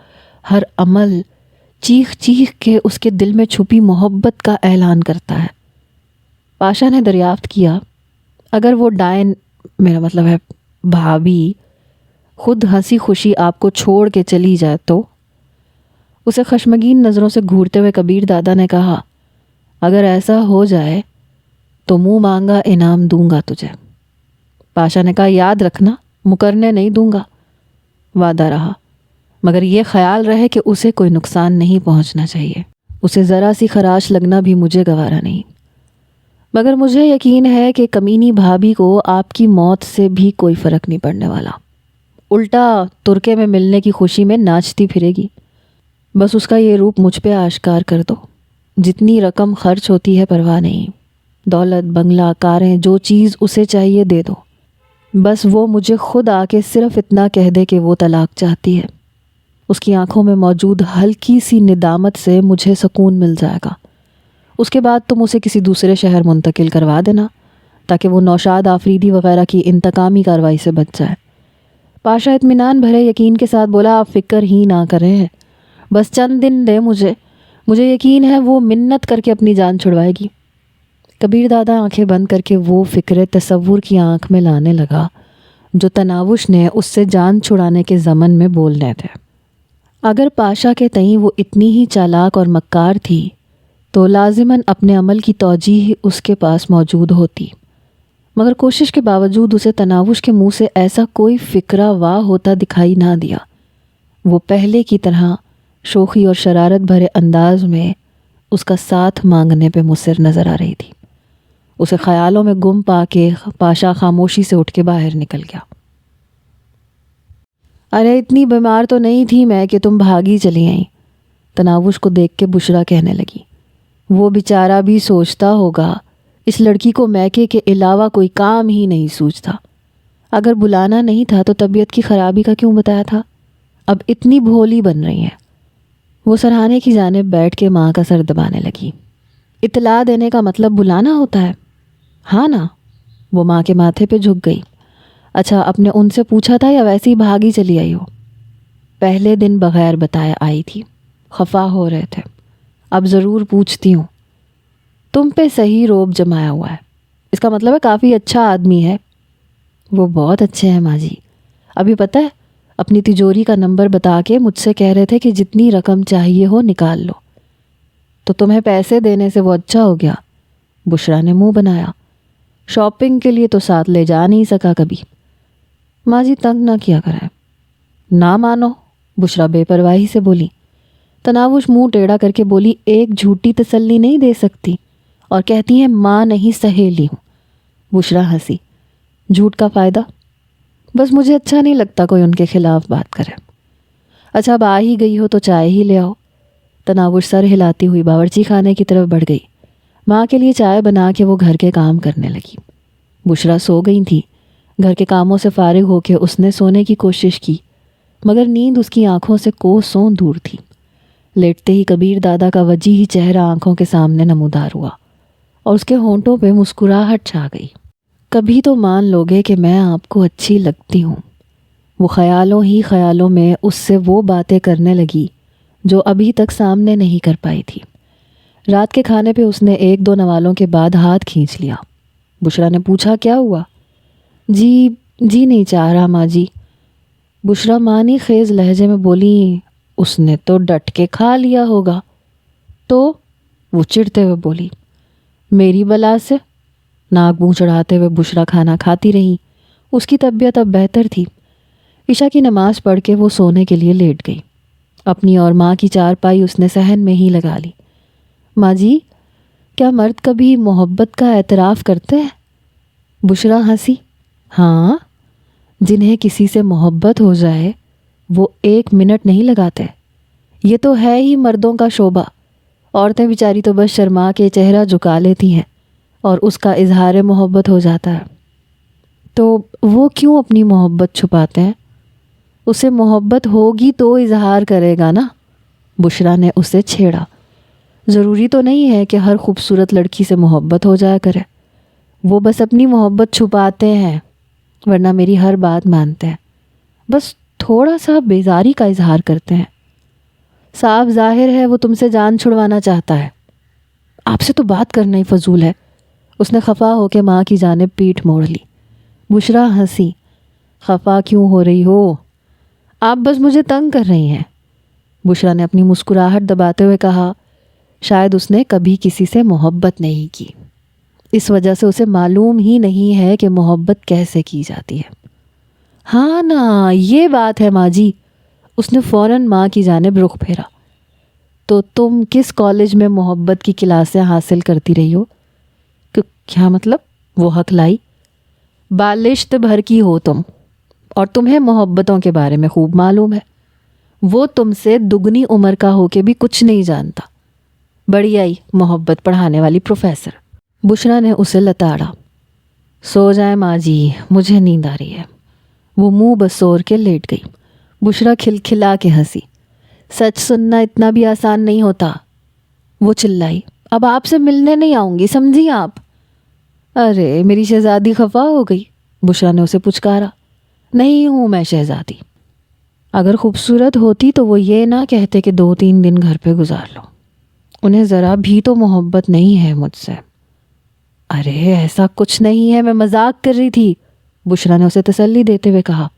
ہر عمل چیخ چیخ کے اس کے دل میں چھپی محبت کا اعلان کرتا ہے۔ پاشا نے دریافت کیا، اگر وہ ڈائن، میرا مطلب ہے بھابھی، خود ہنسی خوشی آپ کو چھوڑ کے چلی جائے تو؟ اسے خشمگین نظروں سے گھورتے ہوئے کبیر دادا نے کہا، اگر ایسا ہو جائے تو منہ مانگا انعام دوں گا تجھے۔ پاشا نے کہا، یاد رکھنا، مکرنے نہیں دوں گا۔ وعدہ رہا، مگر یہ خیال رہے کہ اسے کوئی نقصان نہیں پہنچنا چاہیے۔ اسے ذرا سی خراش لگنا بھی مجھے گوارا نہیں۔ مگر مجھے یقین ہے کہ کمینی بھابھی کو آپ کی موت سے بھی کوئی فرق نہیں پڑنے والا، الٹا ترکے میں ملنے کی خوشی میں ناچتی پھرے گی۔ بس اس کا یہ روپ مجھ پہ آشکار کر دو۔ جتنی رقم خرچ ہوتی ہے پرواہ نہیں، دولت، بنگلہ، کاریں، جو چیز اسے چاہیے دے دو، بس وہ مجھے خود آ کے صرف اتنا کہہ دے کہ وہ طلاق چاہتی ہے۔ اس کی آنکھوں میں موجود ہلکی سی ندامت سے مجھے سکون مل جائے گا۔ اس کے بعد تم اسے کسی دوسرے شہر منتقل کروا دینا تاکہ وہ نوشاد آفریدی وغیرہ کی انتقامی کارروائی سے بچ جائے۔ پاشا اطمینان بھرے یقین کے ساتھ بولا، آپ فکر ہی نہ کریں، بس چند دن دے مجھے یقین ہے وہ منت کر کے اپنی جان چھڑوائے گی۔ کبیر دادا آنکھیں بند کر کے وہ فکر تصور کی آنکھ میں لانے لگا جو تناوش نے اس سے جان چھڑانے کے ضمن میں بولنے تھے۔ اگر پاشا کے تئیں وہ اتنی ہی چالاک اور مکار تھی تو لازماً اپنے عمل کی توجیہ اس کے پاس موجود ہوتی، مگر کوشش کے باوجود اسے تناوش کے منہ سے ایسا کوئی فکرہ واہ ہوتا دکھائی نہ دیا۔ وہ پہلے کی طرح شوخی اور شرارت بھرے انداز میں اس کا ساتھ مانگنے پہ مصر نظر آ رہی تھی۔ اسے خیالوں میں گم پا کے پاشا خاموشی سے اٹھ کے باہر نکل گیا۔ ارے اتنی بیمار تو نہیں تھی میں کہ تم بھاگی چلی آئیں، تناوش کو دیکھ کے بشرا کہنے لگی۔ وہ بیچارہ بھی سوچتا ہوگا اس لڑکی کو میکے کے علاوہ کوئی کام ہی نہیں سوچتا. اگر بلانا نہیں تھا تو طبیعت کی خرابی کا کیوں بتایا تھا؟ اب اتنی بھولی بن رہی ہیں. وہ سرہانے کی جانب بیٹھ کے ماں کا سر دبانے لگی. اطلاع دینے کا مطلب بلانا ہوتا ہے؟ ہاں نا. وہ ماں کے ماتھے پہ جھک گئی. اچھا، آپ نے ان سے پوچھا تھا یا ویسے ہی بھاگی چلی آئی ہو؟ پہلے دن بغیر بتایا آئی تھی، خفا ہو رہے تھے. اب ضرور پوچھتی ہوں. تم پہ صحیح روب جمایا ہوا ہے. اس کا مطلب ہے کافی اچھا آدمی ہے. وہ بہت اچھے ہیں ماں جی. ابھی پتہ ہے اپنی تجوری کا نمبر بتا کے مجھ سے کہہ رہے تھے کہ جتنی رقم چاہیے ہو نکال لو. تو تمہیں پیسے دینے سے وہ اچھا ہو گیا؟ بشرا نے منہ بنایا. شاپنگ کے لیے تو ساتھ لے جا نہیں سکا کبھی. ماں جی تنگ نہ کیا کریں. نہ مانو، بشرا بے پرواہی سے بولی. تناوش منہ ٹیڑھا کر کے بولی، ایک جھوٹی تسلی نہیں دے سکتی اور کہتی ہیں ماں نہیں سہیلی ہوں. بشرا ہنسی. جھوٹ کا فائدہ؟ بس مجھے اچھا نہیں لگتا کوئی ان کے خلاف بات کرے. اچھا اب آ ہی گئی ہو تو چائے ہی لے آؤ. تناوش سر ہلاتی ہوئی باورچی خانے کی طرف بڑھ گئی. ماں کے لیے چائے بنا کے وہ گھر کے کام کرنے لگی. بشرا سو گئی تھی. گھر کے کاموں سے فارغ ہو کے اس نے سونے کی کوشش کی مگر نیند اس کی آنکھوں سے کوسوں دور تھی. لیٹتے ہی کبیر دادا کا وجیح چہرہ آنکھوں کے سامنے نمودار ہوا اور اس کے ہونٹوں پہ مسکراہٹ چھا گئی. کبھی تو مان لوگے کہ میں آپ کو اچھی لگتی ہوں. وہ خیالوں ہی خیالوں میں اس سے وہ باتیں کرنے لگی جو ابھی تک سامنے نہیں کر پائی تھی. رات کے کھانے پہ اس نے 1-2 نوالوں کے بعد ہاتھ کھینچ لیا. بشرا نے پوچھا کیا ہوا؟ جی نہیں چاہ رہا ماں جی. بشرا مانی خیز لہجے میں بولی، اس نے تو ڈٹ کے کھا لیا ہوگا. تو وہ چڑھتے ہوئے بولی، میری بلا سے. ناک منہ چڑھاتے ہوئے بشرا کھانا کھاتی رہی. اس کی طبیعت اب بہتر تھی. عشاء کی نماز پڑھ کے وہ سونے کے لیے لیٹ گئی. اپنی اور ماں کی چارپائی اس نے صحن میں ہی لگا لی. ماں جی کیا مرد کبھی محبت کا اعتراف کرتے ہیں؟ بشرا ہنسی. ہاں، جنہیں کسی سے محبت ہو جائے وہ 1 منٹ نہیں لگاتے. یہ تو ہے ہی مردوں کا شعبہ. عورتیں بیچاری تو بس شرما کے چہرہ جھکا لیتی ہیں اور اس کا اظہار محبت ہو جاتا ہے. تو وہ کیوں اپنی محبت چھپاتے ہیں؟ اسے محبت ہوگی تو اظہار کرے گا نا. بشرا نے اسے چھیڑا. ضروری تو نہیں ہے کہ ہر خوبصورت لڑکی سے محبت ہو جایا کرے. وہ بس اپنی محبت چھپاتے ہیں ورنہ میری ہر بات مانتے ہیں. بس تھوڑا سا بیزاری کا اظہار کرتے ہیں. صاف ظاہر ہے وہ تم سے جان چھڑوانا چاہتا ہے. آپ سے تو بات کرنا ہی فضول ہے. اس نے خفا ہو کے ماں کی جانب پیٹھ موڑ لی. بشرا ہنسی. خفا کیوں ہو رہی ہو؟ آپ بس مجھے تنگ کر رہی ہیں. بشرا نے اپنی مسکراہٹ دباتے ہوئے کہا. شاید اس نے کبھی کسی سے محبت نہیں کی، اس وجہ سے اسے معلوم ہی نہیں ہے کہ محبت کیسے کی جاتی ہے. ہاں نا، یہ بات ہے ماں جی. اس نے فوراً ماں کی جانب رخ پھیرا. تو تم کس کالج میں محبت کی کلاسیں حاصل کرتی رہی ہو؟ کیا مطلب؟ وہ حق لائی. بالشت بھر کی ہو تم اور تمہیں محبتوں کے بارے میں خوب معلوم ہے. وہ تم سے دگنی عمر کا ہو کے بھی کچھ نہیں جانتا. بڑی آئی محبت پڑھانے والی پروفیسر. بشرا نے اسے لتاڑا. سو جائے ماں جی، مجھے نیند آ رہی ہے. وہ منہ بسور کے لیٹ گئی. بشرا کھلکھلا کے ہنسی. سچ سننا اتنا بھی آسان نہیں ہوتا. وہ چلائی. اب آپ سے ملنے نہیں آؤں گی، سمجھی آپ؟ ارے میری شہزادی خفا ہو گئی. بشرا نے اسے پچکارا. نہیں ہوں میں شہزادی. اگر خوبصورت ہوتی تو وہ یہ نہ کہتے کہ 2-3 دن گھر پہ گزار لو. انہیں ذرا بھی تو محبت نہیں ہے مجھ سے. ارے ایسا کچھ نہیں ہے، میں مذاق کر رہی تھی. بشرا نے اسے تسلی دیتے ہوئے کہا.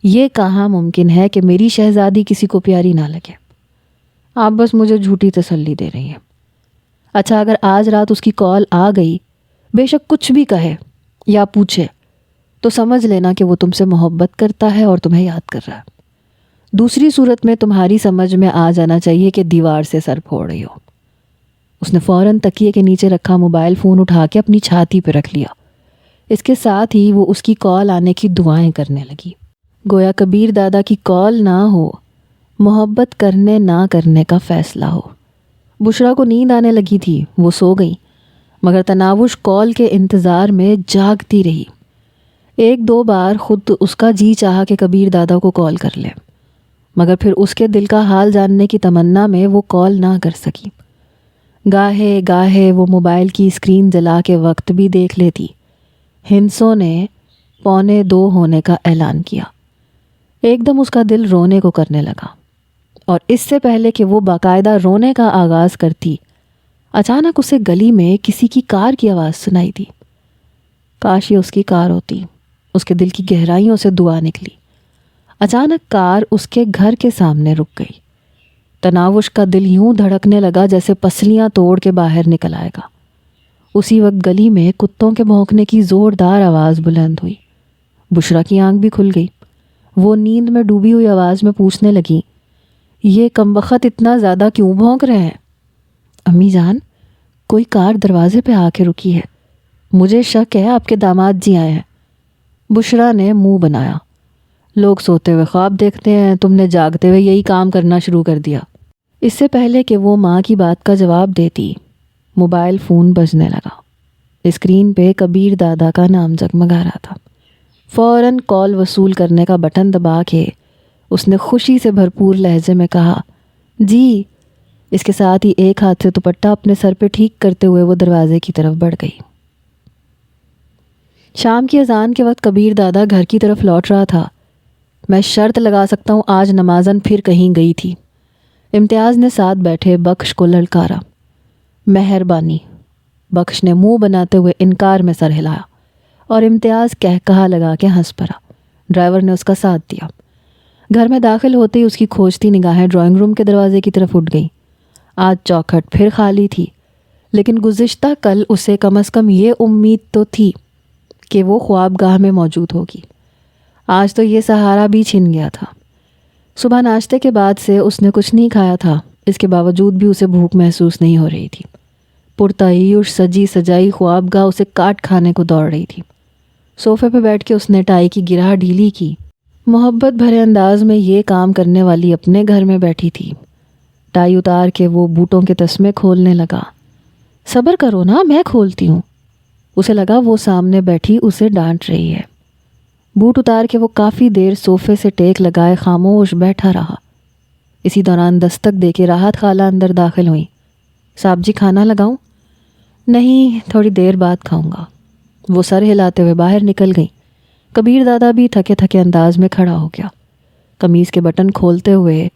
یہ کہاں ممکن ہے کہ میری شہزادی کسی کو پیاری نہ لگے. آپ بس مجھے جھوٹی تسلی دے رہی ہیں. اچھا اگر آج رات اس کی کال آ گئی، بے شک کچھ بھی کہے یا پوچھے، تو سمجھ لینا کہ وہ تم سے محبت کرتا ہے اور تمہیں یاد کر رہا ہے. دوسری صورت میں تمہاری سمجھ میں آ جانا چاہیے کہ دیوار سے سر پھوڑ رہی ہو. اس نے فوراً تکیے کے نیچے رکھا موبائل فون اٹھا کے اپنی چھاتی پہ رکھ لیا. اس کے ساتھ ہی وہ اس کی کال آنے کی دعائیں کرنے لگی. گویا کبیر دادا کی کال نہ ہو، محبت کرنے نہ کرنے کا فیصلہ ہو. بشرا کو نیند آنے لگی تھی، وہ سو گئی، مگر تناوش کال کے انتظار میں جاگتی رہی۔ ایک دو بار خود اس کا جی چاہا کہ کبیر دادا کو کال کر لے، مگر پھر اس کے دل کا حال جاننے کی تمنا میں وہ کال نہ کر سکی۔ گاہے گاہے وہ موبائل کی اسکرین جلا کے وقت بھی دیکھ لیتی۔ ہندسوں نے 1:45 ہونے کا اعلان کیا۔ ایک دم اس کا دل رونے کو کرنے لگا، اور اس سے پہلے کہ وہ باقاعدہ رونے کا آغاز کرتی، اچانک اسے گلی میں کسی کی کار کی آواز سنائی دی۔ کاش یہ اس کی کار ہوتی، اس کے دل کی گہرائیوں سے دعا نکلی۔ اچانک کار اس کے گھر کے سامنے رک گئی۔ تناوش کا دل یوں دھڑکنے لگا جیسے پسلیاں توڑ کے باہر نکل آئے گا۔ اسی وقت گلی میں کتوں کے بھونکنے کی زوردار آواز بلند ہوئی۔ بشرا کی آنکھ بھی کھل گئی۔ وہ نیند میں ڈوبی ہوئی آواز میں پوچھنے لگی، یہ کمبخت اتنا زیادہ کیوں بھونک رہے ہیں؟ امی جان، کوئی کار دروازے پہ آ کے رکی ہے، مجھے شک ہے آپ کے داماد جی آئے ہیں۔ بشرا نے منہ بنایا۔ لوگ سوتے ہوئے خواب دیکھتے ہیں، تم نے جاگتے ہوئے یہی کام کرنا شروع کر دیا۔ اس سے پہلے کہ وہ ماں کی بات کا جواب دیتی، موبائل فون بجنے لگا۔ اسکرین پہ کبیر دادا کا نام جگمگا رہا تھا۔ فوراً کال وصول کرنے کا بٹن دبا کے اس نے خوشی سے بھرپور لہجے میں کہا، جی۔ اس کے ساتھ ہی ایک ہاتھ سے دوپٹہ اپنے سر پہ ٹھیک کرتے ہوئے وہ دروازے کی طرف بڑھ گئی۔ شام کی اذان کے وقت کبیر دادا گھر کی طرف لوٹ رہا تھا۔ میں شرط لگا سکتا ہوں آج نمازن پھر کہیں گئی تھی۔ امتیاز نے ساتھ بیٹھے بخش کو للکارا۔ مہربانی۔ بخش نے منہ بناتے ہوئے انکار میں سر ہلایا، اور امتیاز کہا لگا کے ہنس پڑا۔ ڈرائیور نے اس کا ساتھ دیا۔ گھر میں داخل ہوتے ہی اس کی کھوجتی نگاہیں ڈرائنگ روم کے دروازے کی طرف اٹھ گئیں۔ آج چوکھٹ پھر خالی تھی، لیکن گزشتہ کل اسے کم از کم یہ امید تو تھی کہ وہ خوابگاہ میں موجود ہوگی۔ آج تو یہ سہارا بھی چھن گیا تھا۔ صبح ناشتے کے بعد سے اس نے کچھ نہیں کھایا تھا، اس کے باوجود بھی اسے بھوک محسوس نہیں ہو رہی تھی۔ پرتعیش سجی سجائی خوابگاہ اسے کاٹ کھانے کو دوڑ رہی تھی۔ صوفے پہ بیٹھ کے اس نے ٹائی کی گرہ ڈھیلی کی۔ محبت بھرے انداز میں یہ کام کرنے والی اپنے گھر میں بیٹھی تھی۔ ٹائی اتار کے وہ بوٹوں کے تسمے کھولنے لگا۔ صبر کرو نا، میں کھولتی ہوں۔ اسے لگا وہ سامنے بیٹھی اسے ڈانٹ رہی ہے۔ بوٹ اتار کے وہ کافی دیر صوفے سے ٹیک لگائے خاموش بیٹھا رہا۔ اسی دوران دستک دے کے راحت خالہ اندر داخل ہوئیں۔ صاحب جی کھانا لگاؤں؟ نہیں، تھوڑی دیر بعد کھاؤں گا۔ وہ سر ہلاتے ہوئے باہر نکل گئیں۔ کبیر دادا بھی تھکے تھکے انداز میں کھڑا ہو گیا۔ قمیض کے بٹن کھولتے ہوئے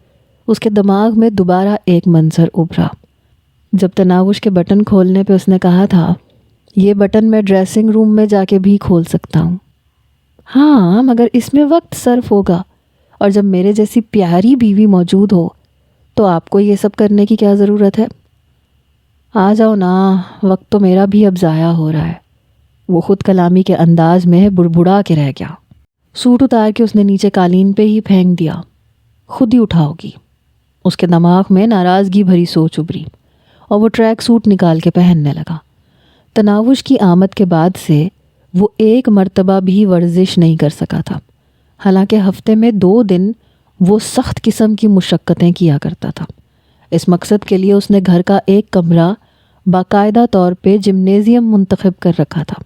اس کے دماغ میں دوبارہ ایک منظر ابھرا۔ جب تناوش کے بٹن کھولنے پہ اس نے کہا تھا، یہ بٹن میں ڈریسنگ روم میں جا کے بھی کھول سکتا ہوں۔ ہاں، مگر اس میں وقت صرف ہوگا، اور جب میرے جیسی پیاری بیوی موجود ہو تو آپ کو یہ سب کرنے کی کیا ضرورت ہے؟ آ جاؤ نا، وقت تو میرا بھی اب ضائع ہو رہا ہے۔ وہ خود کلامی کے انداز میں بڑبڑا کے رہ گیا۔ سوٹ اتار کے اس نے نیچے قالین پہ ہی پھینک دیا۔ خود ہی اٹھاؤ گی؟ اس کے دماغ میں ناراضگی بھری سوچ ابھری، اور وہ ٹریک سوٹ نکال کے پہننے لگا۔ تناوش کی آمد کے بعد سے وہ ایک مرتبہ بھی ورزش نہیں کر سکا تھا، حالانکہ ہفتے میں 2 دن وہ سخت قسم کی مشقتیں کیا کرتا تھا۔ اس مقصد کے لیے اس نے گھر کا ایک کمرہ باقاعدہ طور پہ جمنیزیم منتخب کر رکھا تھا،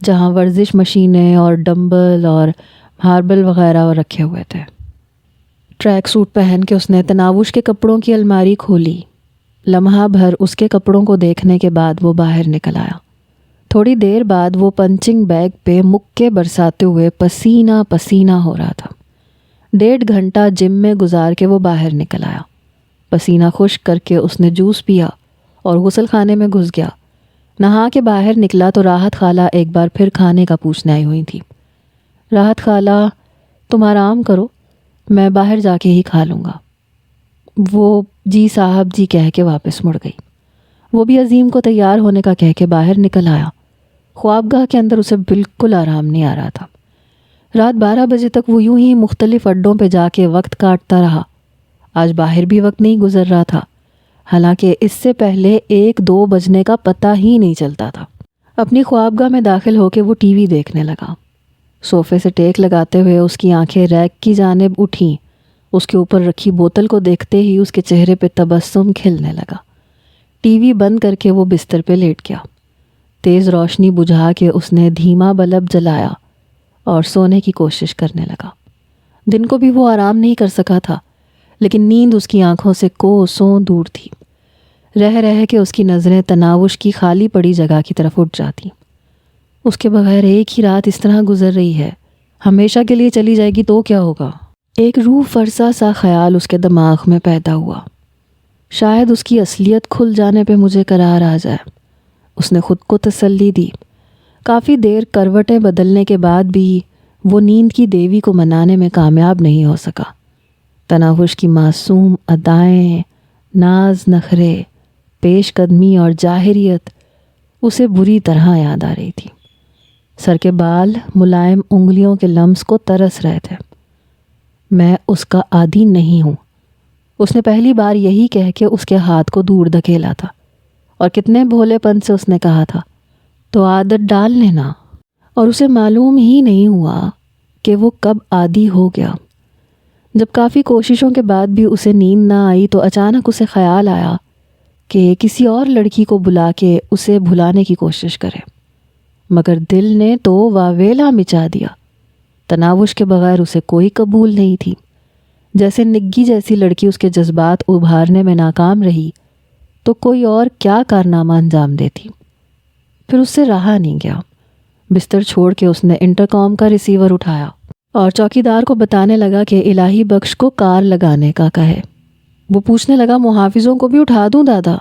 جہاں ورزش مشینیں اور ڈمبل اور ہاربل وغیرہ رکھے ہوئے تھے۔ ٹریک سوٹ پہن کے اس نے تناوش کے کپڑوں کی الماری کھولی۔ لمحہ بھر اس کے کپڑوں کو دیکھنے کے بعد وہ باہر نکل آیا۔ تھوڑی دیر بعد وہ پنچنگ بیگ پہ مکے برساتے ہوئے پسینہ پسینہ ہو رہا تھا۔ 1.5 گھنٹہ جم میں گزار کے وہ باہر نکل آیا۔ پسینہ خشک کر کے اس نے جوس پیا اور غسل خانے میں گھس گیا۔ نہا کے باہر نکلا تو راحت خالہ ایک بار پھر کھانے کا پوچھنے آئی ہوئی تھی۔ راحت خالہ، تم آرام کرو، میں باہر جا کے ہی کھا لوں گا۔ وہ جی صاحب جی کہہ کے واپس مڑ گئی۔ وہ بھی عظیم کو تیار ہونے کا کہہ کے باہر نکل آیا۔ خوابگاہ کے اندر اسے بالکل آرام نہیں آ رہا تھا۔ رات 12 بجے تک وہ یوں ہی مختلف اڈوں پہ جا کے وقت کاٹتا رہا۔ آج باہر بھی وقت نہیں گزر رہا تھا، حالانکہ اس سے پہلے 1-2 بجنے کا پتہ ہی نہیں چلتا تھا۔ اپنی خوابگاہ میں داخل ہو کے وہ ٹی وی دیکھنے لگا۔ صوفے سے ٹیک لگاتے ہوئے اس کی آنکھیں ریک کی جانب اٹھیں۔ اس کے اوپر رکھی بوتل کو دیکھتے ہی اس کے چہرے پہ تبسم کھلنے لگا۔ ٹی وی بند کر کے وہ بستر پہ لیٹ گیا۔ تیز روشنی بجھا کے اس نے دھیما بلب جلایا اور سونے کی کوشش کرنے لگا۔ دن کو بھی وہ آرام نہیں کر سکا تھا، لیکن نیند اس کی آنکھوں سے کوسوں دور تھی۔ رہ رہ کے اس کی نظریں تناوش کی خالی پڑی جگہ کی طرف اٹھ جاتی۔ اس کے بغیر ایک ہی رات اس طرح گزر رہی ہے، ہمیشہ کے لیے چلی جائے گی تو کیا ہوگا؟ ایک روح فرسا سا خیال اس کے دماغ میں پیدا ہوا۔ شاید اس کی اصلیت کھل جانے پہ مجھے قرار آ جائے۔ اس نے خود کو تسلی دی۔ کافی دیر کروٹیں بدلنے کے بعد بھی وہ نیند کی دیوی کو منانے میں کامیاب نہیں ہو سکا۔ تناوش کی معصوم ادائیں، ناز نخرے، پیش قدمی اور جاہریت اسے بری طرح یاد آ رہی تھی۔ سر کے بال ملائم انگلیوں کے لمس کو ترس رہے تھے۔ میں اس کا عادی نہیں ہوں، اس نے پہلی بار یہی کہہ کے اس کے ہاتھ کو دور دھکیلا تھا، اور کتنے بھولے پن سے اس نے کہا تھا، تو عادت ڈال لینا۔ اور اسے معلوم ہی نہیں ہوا کہ وہ کب عادی ہو گیا۔ جب کافی کوششوں کے بعد بھی اسے نیند نہ آئی تو اچانک اسے خیال آیا کہ کسی اور لڑکی کو بلا کے اسے بھلانے کی کوشش کرے، مگر دل نے تو واویلا مچا دیا۔ تناوش کے بغیر اسے کوئی قبول نہیں تھی۔ جیسے نگی جیسی لڑکی اس کے جذبات ابھارنے میں ناکام رہی تو کوئی اور کیا کارنامہ انجام دیتی۔ پھر اس سے رہا نہیں گیا۔ بستر چھوڑ کے اس نے انٹرکام کا ریسیور اٹھایا اور چوکیدار کو بتانے لگا کہ الہی بخش کو کار لگانے کا کہے۔ وہ پوچھنے لگا، محافظوں کو بھی اٹھا دوں دادا؟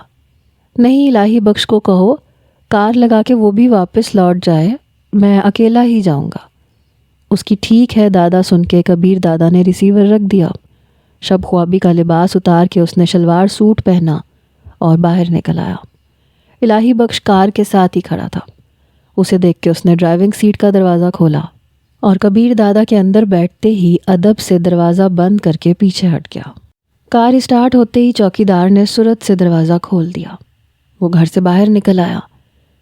نہیں، الہی بخش کو کہو کار لگا کے وہ بھی واپس لوٹ جائے، میں اکیلا ہی جاؤں گا۔ اس کی ٹھیک ہے دادا سن کے کبیر دادا نے ریسیور رکھ دیا۔ شب خوابی کا لباس اتار کے اس نے شلوار سوٹ پہنا اور باہر نکل آیا۔ الہی بخش کار کے ساتھ ہی کھڑا تھا۔ اسے دیکھ کے اس نے ڈرائیونگ سیٹ کا دروازہ کھولا اور کبیر دادا کے اندر بیٹھتے ہی ادب سے دروازہ بند کر کے پیچھے ہٹ گیا۔ کار اسٹارٹ ہوتے ہی چوکیدار نے سرعت سے دروازہ کھول دیا۔ وہ گھر سے باہر نکل آیا۔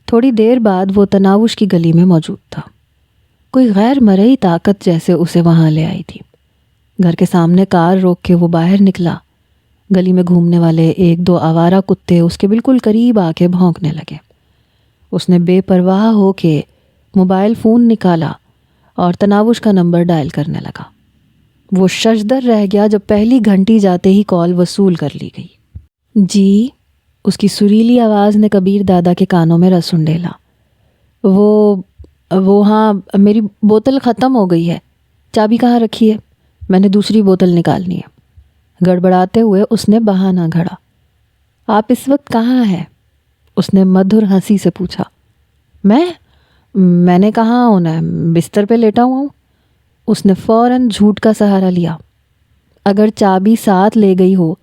تھوڑی دیر بعد وہ تناوش کی گلی میں موجود تھا۔ کوئی غیر مرئی طاقت جیسے اسے وہاں لے آئی تھی۔ گھر کے سامنے کار روک کے وہ باہر نکلا۔ گلی میں گھومنے والے ایک دو آوارہ کتے اس کے بالکل قریب آ کے بھونکنے لگے۔ اس نے بے پرواہ ہو کے موبائل فون نکالا اور تناوش کا نمبر ڈائل کرنے لگا۔ وہ ششدر رہ گیا جب پہلی گھنٹی جاتے ہی کال وصول کر لی گئی۔ جی، اس کی سریلی آواز نے کبیر دادا کے کانوں میں رس انڈیلا۔ وہ ہاں، میری بوتل ختم ہو گئی ہے، چابی کہاں رکھی ہے؟ میں نے دوسری بوتل نکالنی ہے۔ گڑبڑاتے ہوئے اس نے بہانہ گھڑا۔ آپ اس وقت کہاں ہیں؟ اس نے مدھر ہنسی سے پوچھا۔ میں نے کہاں ہونا ہے، بستر پہ لیٹا ہوا ہوں۔ اس نے فوراً جھوٹ کا سہارا لیا۔ اگر چابی ساتھ لے گئی ہو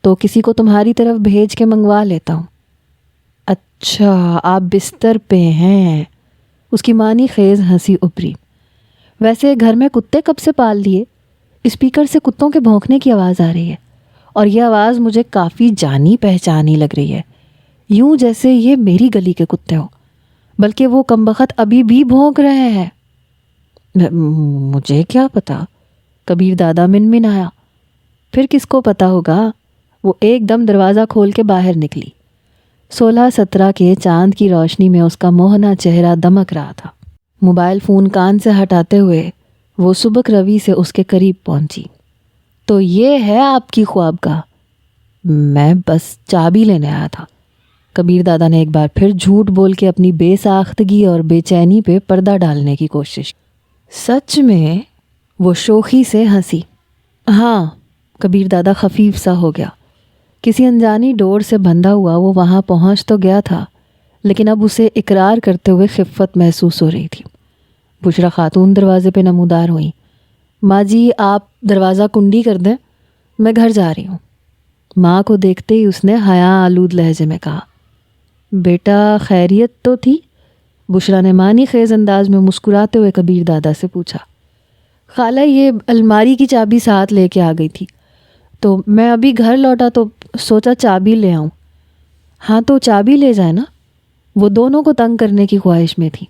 تو کسی کو تمہاری طرف بھیج کے منگوا لیتا ہوں۔ اچھا، آپ بستر پہ ہیں؟ اس کی معنی خیز ہنسی ابھری۔ ویسے گھر میں کتے کب سے پال لیے؟ اسپیکر سے کتوں کے بھونکنے کی آواز آ رہی ہے، اور یہ آواز مجھے کافی جانی پہچانی لگ رہی ہے، یوں جیسے یہ میری گلی کے کتے ہوں، بلکہ وہ کمبخت ابھی بھی بھونک رہے ہیں۔ مجھے کیا پتا، کبیر دادا منمن آیا۔ پھر کس کو پتا ہوگا؟ وہ ایک دم دروازہ کھول کے باہر نکلی۔ 16-17 کے چاند کی روشنی میں اس کا موہنا چہرہ دمک رہا تھا۔ موبائل فون کان سے ہٹاتے ہوئے وہ سبک روی سے اس کے قریب پہنچی۔ تو یہ ہے آپ کی خواب کا؟ میں بس چابی لینے آیا تھا۔ کبیر دادا نے ایک بار پھر جھوٹ بول کے اپنی بے ساختگی اور بے چینی پہ پردہ ڈالنے کی کوشش۔ سچ میں؟ وہ شوخی سے ہنسی۔ ہاں، کبیر دادا خفیف سا ہو گیا۔ کسی انجانی ڈور سے بندھا ہوا وہ وہاں پہنچ تو گیا تھا، لیکن اب اسے اقرار کرتے ہوئے خفت محسوس ہو رہی تھی۔ بشرا خاتون دروازے پہ نمودار ہوئیں۔ ماں جی، آپ دروازہ کنڈی کر دیں، میں گھر جا رہی ہوں۔ ماں کو دیکھتے ہی اس نے حیا آلود لہجے میں کہا۔ بیٹا خیریت تو تھی؟ بشرا نے معنی خیز انداز میں مسکراتے ہوئے کبیر دادا سے پوچھا۔ خالہ، یہ الماری کی چابی ساتھ لے کے آ گئی تھی، تو میں ابھی گھر لوٹا تو سوچا چابی لے آؤں۔ ہاں تو چابی لے جائے نا، وہ دونوں کو تنگ کرنے کی خواہش میں تھی۔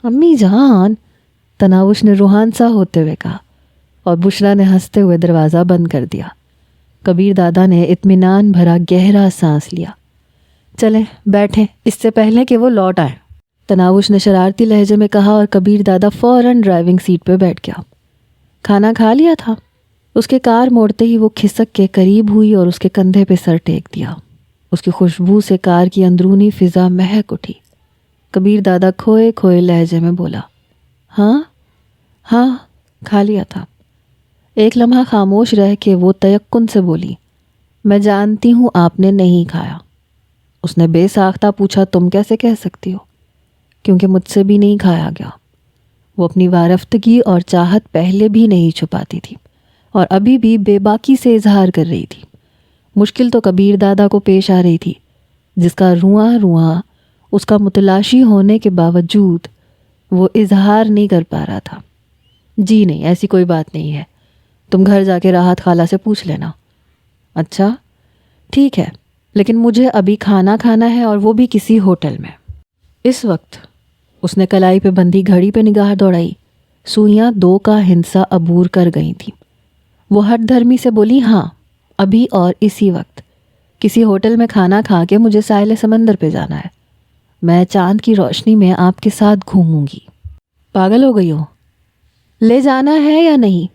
امی جان، تناوش نے روحان سا ہوتے ہوئے کہا، اور بشرا نے ہنستے ہوئے دروازہ بند کر دیا۔ کبیر دادا نے اطمینان بھرا گہرا سانس لیا۔ چلیں بیٹھیں اس سے پہلے کہ وہ لوٹ آئیں، تناوش نے شرارتی لہجے میں کہا، اور کبیر دادا فوراً ڈرائیونگ سیٹ پہ بیٹھ گیا۔ کھانا کھا لیا تھا؟ اس کے کار موڑتے ہی وہ کھسک کے قریب ہوئی اور اس کے کندھے پہ سر ٹیک دیا۔ اس کی خوشبو سے کار کی اندرونی فضا مہک اٹھی۔ کبیر دادا کھوئے کھوئے لہجے میں بولا، ہاں کھا لیا تھا۔ ایک لمحہ خاموش رہ کے وہ تیقن سے بولی، میں جانتی ہوں آپ نے نہیں کھایا۔ اس نے بے ساختہ پوچھا، تم کیسے کہہ سکتی ہو؟ کیونکہ مجھ سے بھی نہیں کھایا گیا۔ وہ اپنی وارفتگی اور چاہت پہلے بھی نہیں چھپاتی تھی اور ابھی بھی بے باکی سے اظہار کر رہی تھی۔ مشکل تو کبیر دادا کو پیش آ رہی تھی، جس کا رواں رواں اس کا متلاشی ہونے کے باوجود وہ اظہار نہیں کر پا رہا تھا۔ جی نہیں، ایسی کوئی بات نہیں ہے، تم گھر جا کے راحت خالہ سے پوچھ لینا۔ اچھا ٹھیک ہے، لیکن مجھے ابھی کھانا کھانا ہے اور وہ بھی کسی ہوٹل میں۔ اس وقت اس نے کلائی پہ بندھی گھڑی پہ نگاہ دوڑائی۔ سوئیاں 2 کا ہندسہ عبور کر گئی تھیں۔ وہ ہٹ دھرمی سے بولی، ہاں ابھی اور اسی وقت کسی ہوٹل میں کھانا کھا کے مجھے ساحل سمندر پہ جانا ہے۔ میں چاند کی روشنی میں آپ کے ساتھ گھوموں گی۔ پاگل ہو گئی ہو؟ لے جانا ہے یا نہیں؟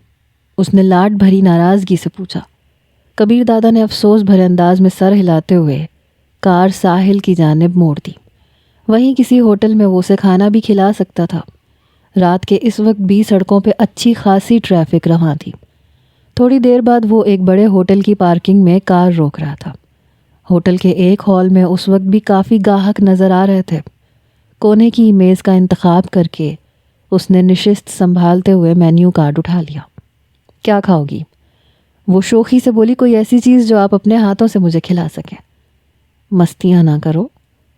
اس نے لاڈ بھری ناراضگی سے پوچھا۔ کبیر دادا نے افسوس بھرے انداز میں سر ہلاتے ہوئے کار ساحل کی جانب موڑ دی۔ وہیں کسی ہوٹل میں وہ اسے کھانا بھی کھلا سکتا تھا۔ رات کے اس وقت بھی سڑکوں پہ اچھی خاصی ٹریفک رواں تھی۔ تھوڑی دیر بعد وہ ایک بڑے ہوٹل کی پارکنگ میں کار روک رہا تھا۔ ہوٹل کے ایک ہال میں اس وقت بھی کافی گاہک نظر آ رہے تھے۔ کونے کی میز کا انتخاب کر کے اس نے نشست سنبھالتے ہوئے مینیو کارڈ اٹھا لیا۔ کیا کھاؤ گی؟ وہ شوخی سے بولی، کوئی ایسی چیز جو آپ اپنے ہاتھوں سے مجھے کھلا سکیں۔ مستیاں نہ کرو،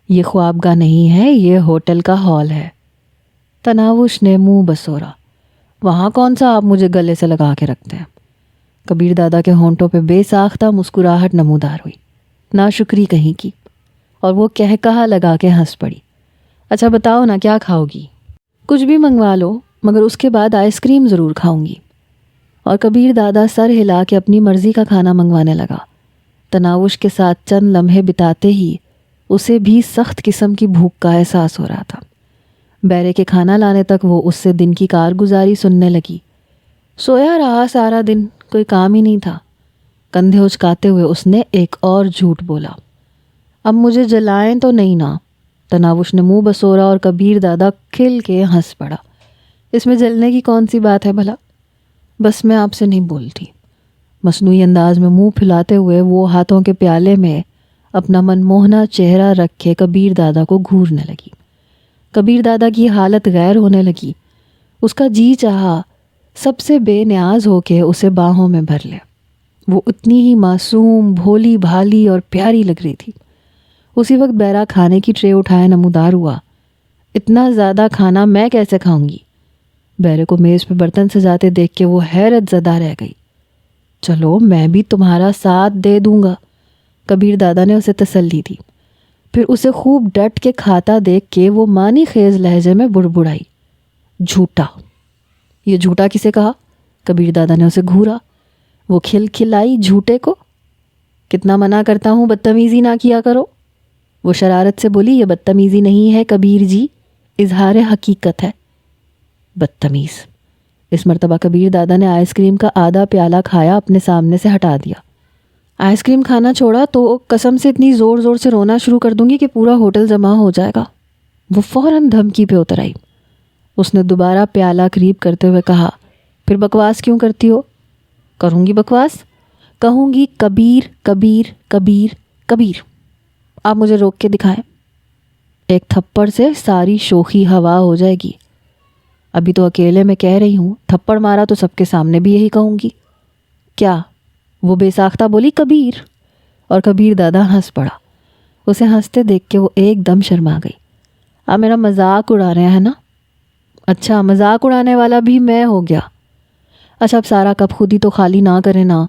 یہ خوابگاہ نہیں ہے، یہ ہوٹل کا ہال ہے۔ تناوش نے منہ بسورا، وہاں کون سا آپ مجھے گلے سے لگا کے رکھتے ہیں؟ کبیر دادا کے ہونٹوں پہ بے ساختہ مسکراہٹ نمودار ہوئی، ناشکری کہیں کی، اور وہ کہا لگا کے ہنس پڑی۔ اچھا بتاؤ نا، کیا کھاؤ گی؟ کچھ بھی منگوا لو، مگر اس کے بعد آئس کریم ضرور کھاؤں گی۔ اور کبیر دادا سر ہلا کے اپنی مرضی کا کھانا منگوانے لگا۔ تناوش کے ساتھ چند لمحے بتاتے ہی اسے بھی سخت قسم کی بھوک کا احساس ہو رہا تھا۔ بیرے کے کھانا لانے تک وہ اس سے دن کی کارگزاری سننے لگی۔ سویا رہا سارا دن، کوئی کام ہی نہیں تھا۔ کندھے اچکاتے ہوئے اس نے ایک اور جھوٹ بولا، اب مجھے جلائیں تو نہیں نا؟ تناوش نے منہ بسورا اور کبیر دادا کھل کے ہنس پڑا۔ اس میں جلنے کی کون سی بات ہے بھلا؟ بس میں آپ سے نہیں بولتی۔ مصنوعی انداز میں منہ پھلاتے ہوئے وہ ہاتھوں کے پیالے میں اپنا منموہنا چہرہ رکھ کے کبیر دادا کو گھورنے لگی۔ کبیر دادا کی حالت غیر ہونے لگی۔ اس کا جی چاہا سب سے بے نیاز ہو کے اسے باہوں میں بھر لے۔ وہ اتنی ہی معصوم، بھولی بھالی اور پیاری لگ رہی تھی۔ اسی وقت بیرا کھانے کی ٹرے اٹھائے نمودار ہوا۔ اتنا زیادہ کھانا میں کیسے کھاؤں گی؟ بیرے کو میز پہ برتن سجاتے دیکھ کے وہ حیرت زدہ رہ گئی۔ چلو میں بھی تمہارا ساتھ دے دوں گا، کبیر دادا نے اسے تسلی دی۔ پھر اسے خوب ڈٹ کے کھاتا دیکھ کے وہ معنی خیز لہجے میں بڑبڑائی، جھوٹا۔ یہ جھوٹا کسے کہا؟ کبیر دادا نے اسے گھورا۔ وہ کھلائی جھوٹے کو؟ کتنا منع کرتا ہوں بدتمیزی نہ کیا کرو۔ وہ شرارت سے بولی، یہ بدتمیزی نہیں ہے کبیر جی، اظہار حقیقت ہے۔ بدتمیز! اس مرتبہ کبیر دادا نے آئس کریم کا آدھا پیالہ کھایا اپنے سامنے سے ہٹا دیا۔ آئس کریم کھانا چھوڑا تو قسم سے اتنی زور زور سے رونا شروع کر دوں گی کہ پورا ہوٹل جمع ہو جائے گا۔ وہ فوراً دھمکی پہ اتر آئی۔ اس نے دوبارہ پیالہ قریب کرتے ہوئے کہا، پھر بکواس کیوں کرتی ہو؟ کروں گی بکواس؟ کہوں گی کبیر کبیر کبیر کبیر۔ آپ مجھے روک کے دکھائیں۔ ایک تھپڑ سے ساری شوخی ہوا ہو جائے گی۔ ابھی تو اکیلے میں کہہ رہی ہوں، تھپڑ مارا تو سب کے سامنے بھی یہی کہوں گی۔ کیا؟ وہ بے ساختہ بولی، کبیر۔ اور کبیر دادا ہنس پڑا۔ اسے ہنستے دیکھ کے وہ ایک دم شرما گئی۔ آپ میرا مذاق اڑا رہے ہیں نا؟ اچھا، مذاق اڑانے والا بھی میں ہو گیا۔ اچھا اب سارا کپ خود ہی تو خالی نہ کرے نا۔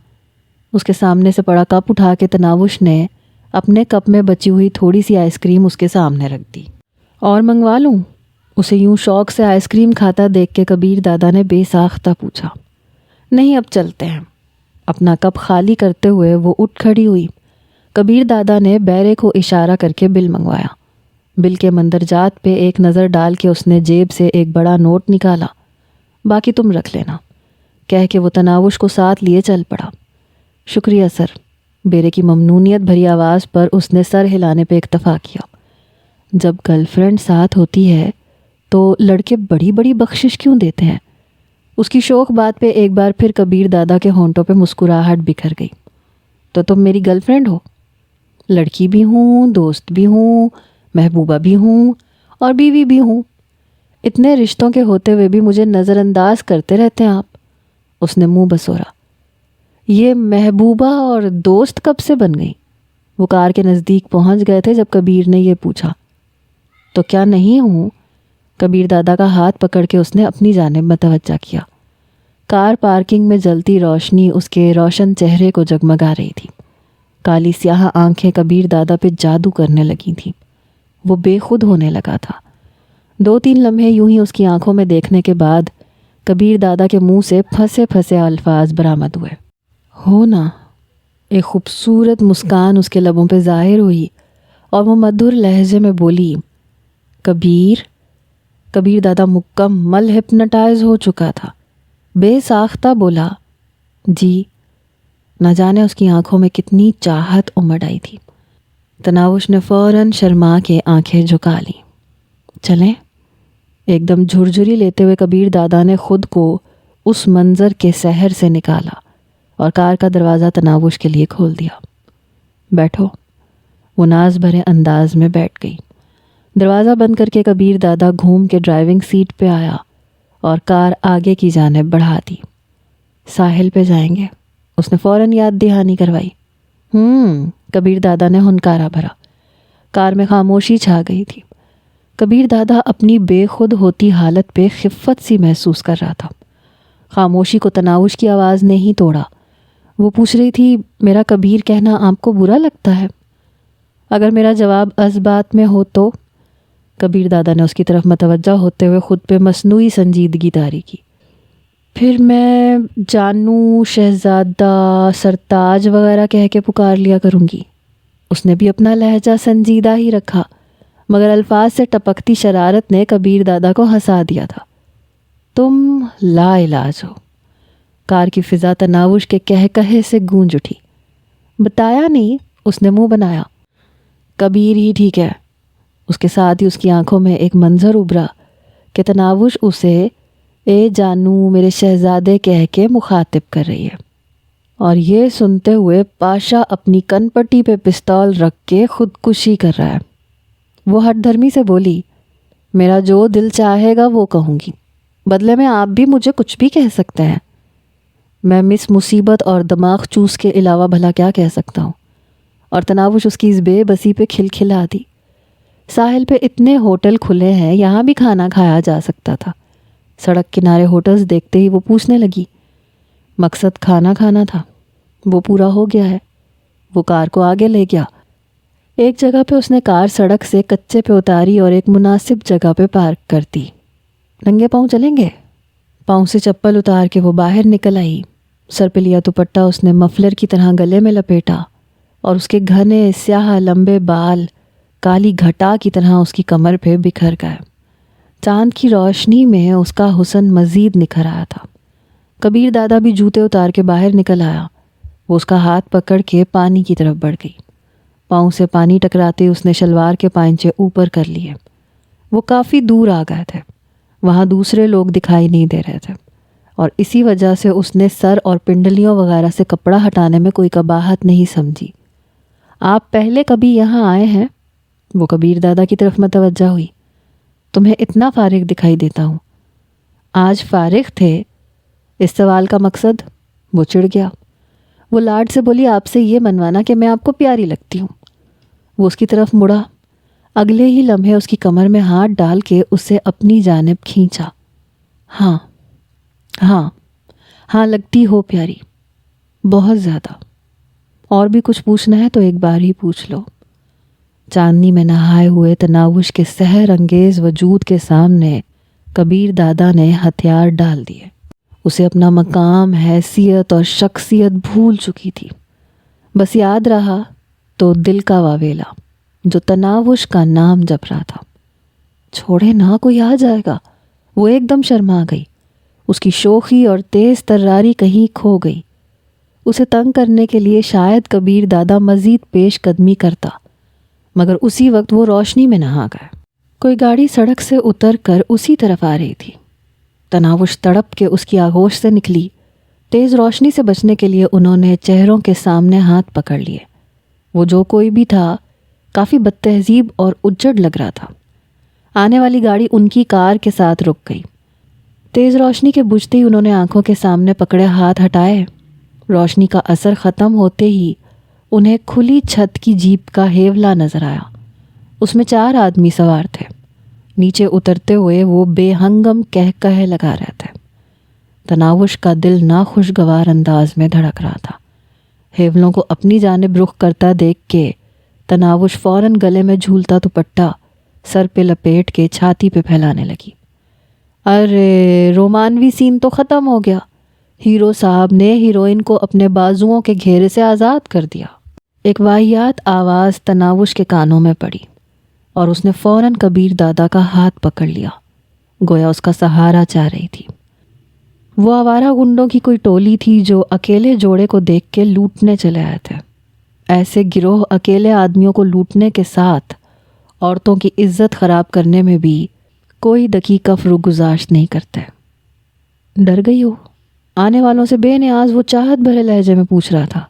اس کے سامنے سے پڑا کپ اٹھا کے تناوش نے اپنے کپ میں بچی ہوئی تھوڑی سی آئس کریم اس کے سامنے رکھ دی۔ اور منگوا لوں؟ اسے یوں شوق سے آئس کریم کھاتا دیکھ کے کبیر دادا نے بے ساختہ پوچھا۔ نہیں، اب چلتے ہیں۔ اپنا کپ خالی کرتے ہوئے وہ اٹھ کھڑی ہوئی۔ کبیر دادا نے بیرے کو اشارہ کر کے بل منگوایا۔ بل کے مندرجات پہ ایک نظر ڈال کے اس نے جیب سے ایک بڑا نوٹ نکالا۔ باقی تم رکھ لینا، کہہ کے وہ تناوش کو ساتھ لیے چل پڑا۔ شکریہ سر، بیرے کی ممنونیت بھری آواز پر اس نے سر ہلانے پہ اکتفا کیا۔ جب گرل فرینڈ ساتھ ہوتی ہے تو لڑکے بڑی بڑی بخشش کیوں دیتے ہیں؟ اس کی شوخ بات پہ ایک بار پھر کبیر دادا کے ہونٹوں پہ مسکراہٹ بکھر گئی۔ تو تم میری گرل فرینڈ ہو؟ لڑکی بھی ہوں، دوست بھی ہوں، محبوبہ بھی ہوں اور بیوی بھی ہوں۔ اتنے رشتوں کے ہوتے ہوئے بھی مجھے نظر انداز کرتے رہتے ہیں آپ۔ اس نے منہ بسورا۔ یہ محبوبہ اور دوست کب سے بن گئی؟ وہ کار کے نزدیک پہنچ گئے تھے جب کبیر نے یہ پوچھا۔ تو کیا نہیں ہوں؟ کبیر دادا کا ہاتھ پکڑ کے اس نے اپنی جانب متوجہ کیا۔ کار پارکنگ میں جلتی روشنی اس کے روشن چہرے کو جگمگا رہی تھی۔ کالی سیاہ آنکھیں کبیر دادا پہ جادو کرنے لگی تھیں۔ وہ بے خود ہونے لگا تھا۔ 2-3 لمحے یوں ہی اس کی آنکھوں میں دیکھنے کے بعد کبیر دادا کے منہ سے پھنسے پھنسے الفاظ برآمد ہوئے۔ ہو نا؟ ایک خوبصورت مسکان اس کے لبوں پہ ظاہر ہوئی اور وہ مدھر لہجے میں بولی، کبیر۔ کبیر دادا مکمل ہپنوٹائز ہو چکا تھا۔ بے ساختہ بولا، جی۔ نہ جانے اس کی آنکھوں میں کتنی چاہت امڑ آئی تھی۔ تناوش نے فوراً شرما کے آنکھیں جھکا لیں۔ چلیں؟ ایک دم جھرجھری لیتے ہوئے کبیر دادا نے خود کو اس منظر کے سحر سے نکالا اور کار کا دروازہ تناوش کے لیے کھول دیا۔ بیٹھو۔ وہ ناز بھرے انداز میں بیٹھ گئی۔ دروازہ بند کر کے کبیر دادا گھوم کے ڈرائیونگ سیٹ پہ آیا اور کار آگے کی جانب بڑھا دی۔ ساحل پہ جائیں گے؟ اس نے فوراً یاد دہانی کروائی۔ کبیر دادا نے ہنکارا بھرا۔ کار میں خاموشی چھا گئی تھی۔ کبیر دادا اپنی بے خود ہوتی حالت پہ خفت سی محسوس کر رہا تھا۔ خاموشی کو تناوش کی آواز نے ہی توڑا۔ وہ پوچھ رہی تھی، میرا کبیر کہنا آپ کو برا لگتا ہے؟ اگر میرا جواب اس بات میں ہو تو؟ کبیر دادا نے اس کی طرف متوجہ ہوتے ہوئے خود پہ مصنوعی سنجیدگی طاری کی۔ پھر میں جانو، شہزادہ، سرتاج وغیرہ کہہ کے پکار لیا کروں گی۔ اس نے بھی اپنا لہجہ سنجیدہ ہی رکھا، مگر الفاظ سے ٹپکتی شرارت نے کبیر دادا کو ہنسا دیا تھا۔ تم لا علاج ہو۔ کار کی فضا تناوش کے کہے سے گونج اٹھی۔ بتایا نہیں؟ اس نے منہ بنایا۔ کبیر ہی ٹھیک ہے۔ اس کے ساتھ ہی اس کی آنکھوں میں ایک منظر ابھرا کہ تناوش اسے اے جانو، میرے شہزادے کہہ کے مخاطب کر رہی ہے، اور یہ سنتے ہوئے پاشا اپنی کن پٹی پہ پستول رکھ کے خودکشی کر رہا ہے۔ وہ ہٹ دھرمی سے بولی، میرا جو دل چاہے گا وہ کہوں گی، بدلے میں آپ بھی مجھے کچھ بھی کہہ سکتے ہیں۔ میں مس مصیبت اور دماغ چوس کے علاوہ بھلا کیا کہہ سکتا ہوں؟ اور تناوش اس کی اس بے بسی پہ کھلکھلا دی۔ ساحل پہ اتنے ہوٹل کھلے ہیں، یہاں بھی کھانا کھایا جا سکتا تھا۔ سڑک کنارے ہوٹلز دیکھتے ہی وہ پوچھنے لگی، مقصد کھانا کھانا تھا، وہ پورا ہو گیا ہے۔ وہ کار کو آگے لے گیا۔ ایک جگہ پہ اس نے کار سڑک سے کچے پہ اتاری اور ایک مناسب جگہ پہ پارک کر دی۔ ننگے پاؤں چلیں گے؟ پاؤں سے چپل اتار کے وہ باہر نکل آئی۔ سر پہ لیا دوپٹہ اس نے مفلر کی طرح گلے میں لپیٹا اور اس کے گھنے سیاہ لمبے بال کالی گھٹا کی طرح اس کی کمر پہ بکھر گئے۔ چاند کی روشنی میں اس کا حسن مزید نکھر آیا تھا۔ کبیر دادا بھی جوتے اتار کے باہر نکل آیا۔ وہ اس کا ہاتھ پکڑ کے پانی کی طرف بڑھ گئی۔ پاؤں سے پانی ٹکراتے اس نے شلوار کے پائنچے اوپر کر لیے۔ وہ کافی دور آ گئے تھے، وہاں دوسرے لوگ دکھائی نہیں دے رہے تھے، اور اسی وجہ سے اس نے سر اور پنڈلیوں وغیرہ سے کپڑا ہٹانے میں کوئی قباحت نہیں سمجھی۔ آپ پہلے کبھی یہاں آئے ہیں؟ وہ کبیر دادا کی طرف متوجہ ہوئی۔ تمہیں اتنا فارغ دکھائی دیتا ہوں۔ آج فارغ تھے؟ اس سوال کا مقصد؟ وہ چڑ گیا۔ وہ لاڈ سے بولی، آپ سے یہ منوانا کہ میں آپ کو پیاری لگتی ہوں۔ وہ اس کی طرف مڑا، اگلے ہی لمحے اس کی کمر میں ہاتھ ڈال کے اسے اپنی جانب کھینچا۔ ہاں ہاں ہاں، لگتی ہو پیاری، بہت زیادہ۔ اور بھی کچھ پوچھنا ہے تو ایک بار ہی پوچھ لو۔ چاندنی میں نہائے ہوئے تناوش کے سحر انگیز وجود کے سامنے کبیر دادا نے ہتھیار ڈال دیے۔ اسے اپنا مقام، حیثیت اور شخصیت بھول چکی تھی۔ بس یاد رہا تو دل کا واویلا جو تناوش کا نام جپ رہا تھا۔ چھوڑے نہ، کوئی آ جائے گا۔ وہ ایک دم شرما گئی۔ اس کی شوخی اور تیز تراری کہیں کھو گئی۔ اسے تنگ کرنے کے لیے شاید کبیر دادا مزید پیش قدمی کرتا، مگر اسی وقت وہ روشنی میں نہا گئے۔ کوئی گاڑی سڑک سے اتر کر اسی طرف آ رہی تھی۔ تناوش تڑپ کے اس کی آغوش سے نکلی۔ تیز روشنی سے بچنے کے لیے انہوں نے چہروں کے سامنے ہاتھ پکڑ لیے۔ وہ جو کوئی بھی تھا کافی بد تہذیب اور اجڑ لگ رہا تھا۔ آنے والی گاڑی ان کی کار کے ساتھ رک گئی۔ تیز روشنی کے بجھتے ہی انہوں نے آنکھوں کے سامنے پکڑے ہاتھ ہٹائے۔ روشنی کا اثر ختم ہوتے ہی انہیں کھلی چھت کی جیپ کا ہیولا نظر آیا۔ اس میں 4 آدمی سوار تھے۔ نیچے اترتے ہوئے وہ بے ہنگم کہے لگا رہے تھے۔ تناوش کا دل ناخوشگوار انداز میں دھڑک رہا تھا۔ ہیولوں کو اپنی جانب رخ کرتا دیکھ کے تناوش فوراً گلے میں جھولتا دوپٹہ سر پہ لپیٹ کے چھاتی پہ پھیلانے لگی۔ ارے رومانوی سین تو ختم ہو گیا۔ ہیرو صاحب نے ہیروئن کو اپنے بازوؤں کے گھیرے سے آزاد کر دیا۔ ایک واہیات آواز تناوش کے کانوں میں پڑی اور اس نے فوراً کبیر دادا کا ہاتھ پکڑ لیا، گویا اس کا سہارا چاہ رہی تھی۔ وہ آوارہ گنڈوں کی کوئی ٹولی تھی جو اکیلے جوڑے کو دیکھ کے لوٹنے چلے آئے تھے۔ ایسے گروہ اکیلے آدمیوں کو لوٹنے کے ساتھ عورتوں کی عزت خراب کرنے میں بھی کوئی دقیقہ فروغ گزاشت نہیں کرتے۔ ڈر گئی ہو؟ آنے والوں سے بے نیاز وہ چاہت بھرے لہجے میں پوچھ رہا تھا۔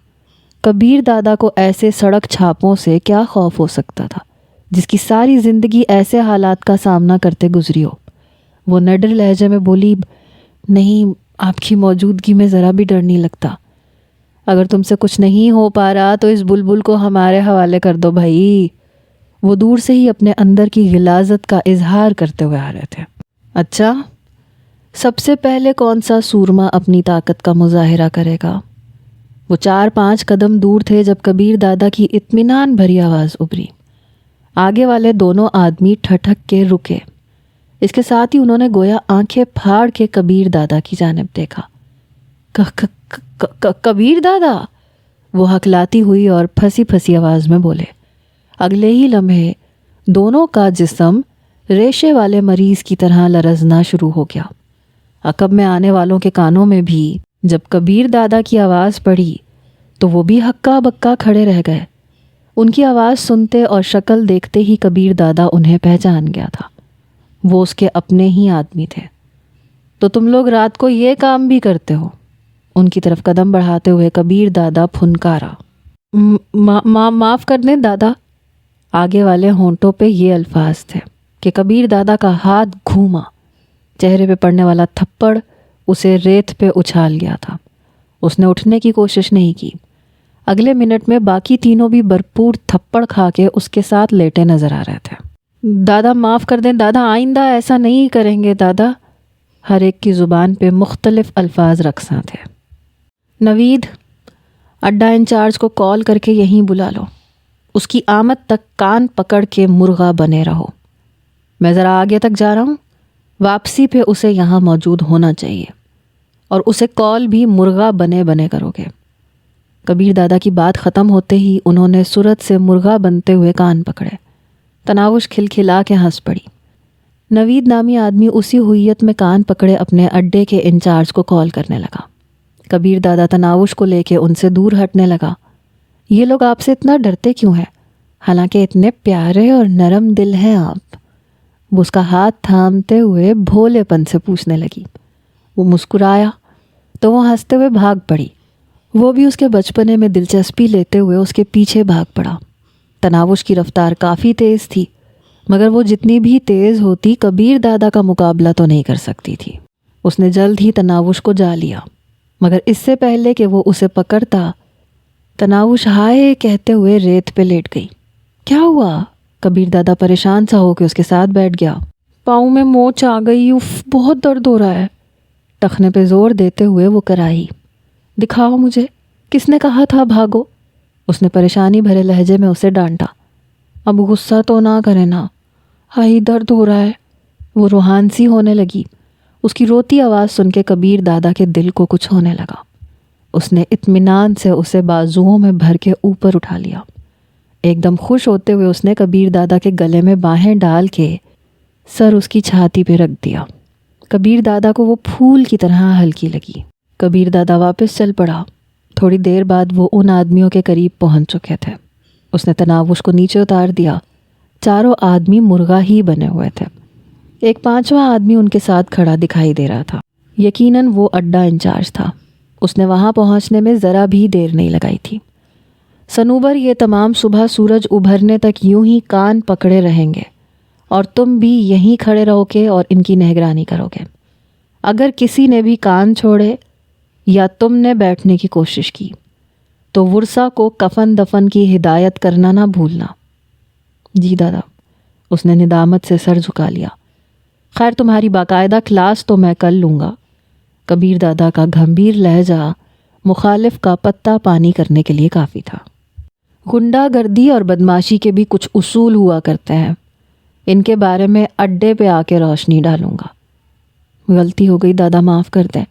کبیر دادا کو ایسے سڑک چھاپوں سے کیا خوف ہو سکتا تھا جس کی ساری زندگی ایسے حالات کا سامنا کرتے گزری ہو۔ وہ نڈر لہجے میں بولی، نہیں، آپ کی موجودگی میں ذرا بھی ڈر نہیں لگتا۔ اگر تم سے کچھ نہیں ہو پا رہا تو اس بلبل کو ہمارے حوالے کر دو بھائی۔ وہ دور سے ہی اپنے اندر کی غلاظت کا اظہار کرتے ہوئے آ رہے تھے۔ اچھا، سب سے پہلے کون سا سورما اپنی طاقت کا مظاہرہ کرے گا؟ وہ 4-5 قدم دور تھے جب کبیر دادا کی اطمینان بھری آواز ابھری۔ آگے والے دونوں آدمی ٹھٹک کے رکے۔ اس کے ساتھ ہی انہوں نے گویا آنکھیں پھاڑ کے کبیر دادا کی جانب دیکھا۔ کبیر دادا، وہ ہکلاتی ہوئی اور پھنسی پھنسی آواز میں بولے۔ اگلے ہی لمحے دونوں کا جسم ریشے والے مریض کی طرح لرزنا شروع ہو گیا۔ عقب میں آنے والوں کے کانوں میں بھی جب کبیر دادا کی آواز پڑی تو وہ بھی ہکا بکا کھڑے رہ گئے۔ ان کی آواز سنتے اور شکل دیکھتے ہی کبیر دادا انہیں پہچان گیا تھا۔ وہ اس کے اپنے ہی آدمی تھے۔ تو تم لوگ رات کو یہ کام بھی کرتے ہو؟ ان کی طرف قدم بڑھاتے ہوئے کبیر دادا پھنکارا۔ معاف کر دیں دادا۔ آگے والے ہونٹوں پہ یہ الفاظ تھے کہ کبیر دادا کا ہاتھ گھوما۔ چہرے پہ پڑنے والا تھپڑ اسے ریت پہ اچھال گیا تھا۔ اس نے اٹھنے کی کوشش نہیں کی۔ اگلے منٹ میں باقی تینوں بھی بھرپور تھپڑ کھا کے اس کے ساتھ لیٹے نظر آ رہے تھے۔ دادا معاف کر دیں دادا، آئندہ ایسا نہیں کریں گے دادا۔ ہر ایک کی زبان پہ مختلف الفاظ رقصاں تھے۔ نوید، اڈا انچارج کو کال کر کے یہیں بلا لو۔ اس کی آمد تک کان پکڑ کے مرغا بنے رہو۔ میں ذرا آگے تک جا رہا ہوں، واپسی پہ اسے یہاں موجود ہونا چاہیے، اور اسے کال بھی مرغا بنے بنے کرو گے۔ کبیر دادا کی بات ختم ہوتے ہی انہوں نے صورت سے مرغا بنتے ہوئے کان پکڑے۔ تناوش کھلکھلا کے ہنس پڑی۔ نوید نامی آدمی اسی ہوئیت میں کان پکڑے اپنے اڈے کے انچارج کو کال کرنے لگا۔ کبیر دادا تناوش کو لے کے ان سے دور ہٹنے لگا۔ یہ لوگ آپ سے اتنا ڈرتے کیوں ہیں؟ حالانکہ اتنے پیارے اور نرم دل ہیں آپ۔ وہ اس کا ہاتھ تھامتے ہوئے بھولے پن سے پوچھنے لگی۔ وہ مسکرایا تو وہ ہنستے ہوئے بھاگ پڑی۔ وہ بھی اس کے بچپنے میں دلچسپی لیتے ہوئے اس کے پیچھے بھاگ پڑا۔ تناوش کی رفتار کافی تیز تھی، مگر وہ جتنی بھی تیز ہوتی کبیر دادا کا مقابلہ تو نہیں کر سکتی تھی۔ اس نے جلد ہی تناوش کو جا لیا، مگر اس سے پہلے کہ وہ اسے پکڑتا، تناوش ہائے کہتے ہوئے ریت پہ لیٹ گئی۔ کیا ہوا؟ کبیر دادا پریشان سا ہو کے اس کے ساتھ بیٹھ گیا۔ پاؤں میں موچ آ گئی، اف بہت درد ہو رہا ہے۔ ٹخنے پہ زور دیتے ہوئے وہ کرائی۔ دکھاؤ مجھے، کس نے کہا تھا بھاگو؟ اس نے پریشانی بھرے لہجے میں اسے ڈانٹا۔ اب غصہ تو نہ کرے نا، ہائی درد ہو رہا ہے۔ وہ روحان سی ہونے لگی۔ اس کی روتی آواز سن کے کبیر دادا کے دل کو کچھ ہونے لگا۔ اس نے اطمینان سے اسے بازوؤں میں بھر کے اوپر اٹھا لیا۔ ایک دم خوش ہوتے ہوئے اس نے کبیر دادا کے گلے میں باہیں ڈال کے سر اس کی چھاتی پہ رکھ دیا۔ کبیر دادا کو وہ پھول کی طرح ہلکی لگی۔ کبیر دادا واپس چل پڑا۔ تھوڑی دیر بعد وہ ان آدمیوں کے قریب پہنچ چکے تھے۔ اس نے تناوش کو نیچے اتار دیا۔ چاروں آدمی مرغا ہی بنے ہوئے تھے۔ ایک پانچواں آدمی ان کے ساتھ کھڑا دکھائی دے رہا تھا۔ یقیناً وہ اڈا انچارج تھا۔ اس نے وہاں پہنچنے میں ذرا بھی دیر نہیں لگائی تھی۔ صنوبر یہ تمام صبح سورج ابھرنے تک یوں ہی کان پکڑے رہیں گے اور تم بھی یہیں کھڑے رہو گے اور ان کی نگرانی کرو گے۔ اگر کسی نے بھی کان چھوڑے یا تم نے بیٹھنے کی کوشش کی تو ورثہ کو کفن دفن کی ہدایت کرنا نہ بھولنا۔ جی دادا، اس نے ندامت سے سر جھکا لیا۔ خیر تمہاری باقاعدہ کلاس تو میں کل لوں گا۔ کبیر دادا کا گھمبیر لہجہ مخالف کا پتہ پانی کرنے کے لیے کافی تھا۔ غنڈہ گردی اور بدماشی کے بھی کچھ اصول ہوا کرتے ہیں، ان کے بارے میں اڈے پہ آ کے روشنی ڈالوں گا۔ غلطی ہو گئی دادا، معاف کر دیں۔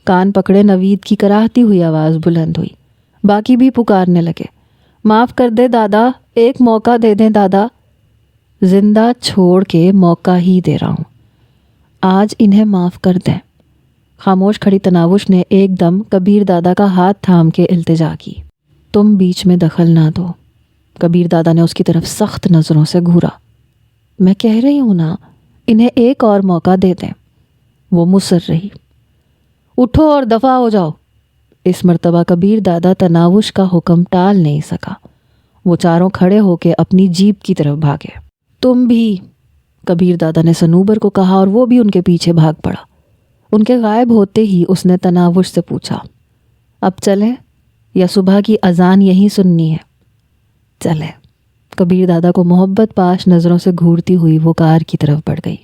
کان پکڑے نوید کی کراہتی ہوئی آواز بلند ہوئی۔ باقی بھی پکارنے لگے، معاف کر دے دادا، ایک موقع دے دیں دادا۔ زندہ چھوڑ کے موقع ہی دے رہا ہوں، آج انہیں معاف کر دیں۔ خاموش کھڑی تناوش نے ایک دم کبیر دادا کا ہاتھ تھام کے التجا کی۔ تم بیچ میں دخل نہ دو۔ کبیر دادا نے اس کی طرف سخت نظروں سے گھورا۔ میں کہہ رہی ہوں نا، انہیں ایک اور موقع دے دیں۔ وہ مصر رہی۔ اٹھو اور دفع ہو جاؤ۔ اس مرتبہ کبیر دادا تناوش کا حکم ٹال نہیں سکا۔ وہ چاروں کھڑے ہو کے اپنی جیپ کی طرف بھاگے۔ تم بھی، کبیر دادا نے صنوبر کو کہا اور وہ بھی ان کے پیچھے بھاگ پڑا۔ ان کے غائب ہوتے ہی اس نے تناوش سے پوچھا، اب چلیں یا صبح کی اذان یہیں سننی ہے؟ چلیں۔ کبیر دادا کو محبت پاش نظروں سے گھورتی ہوئی وہ کار کی طرف بڑھ گئی۔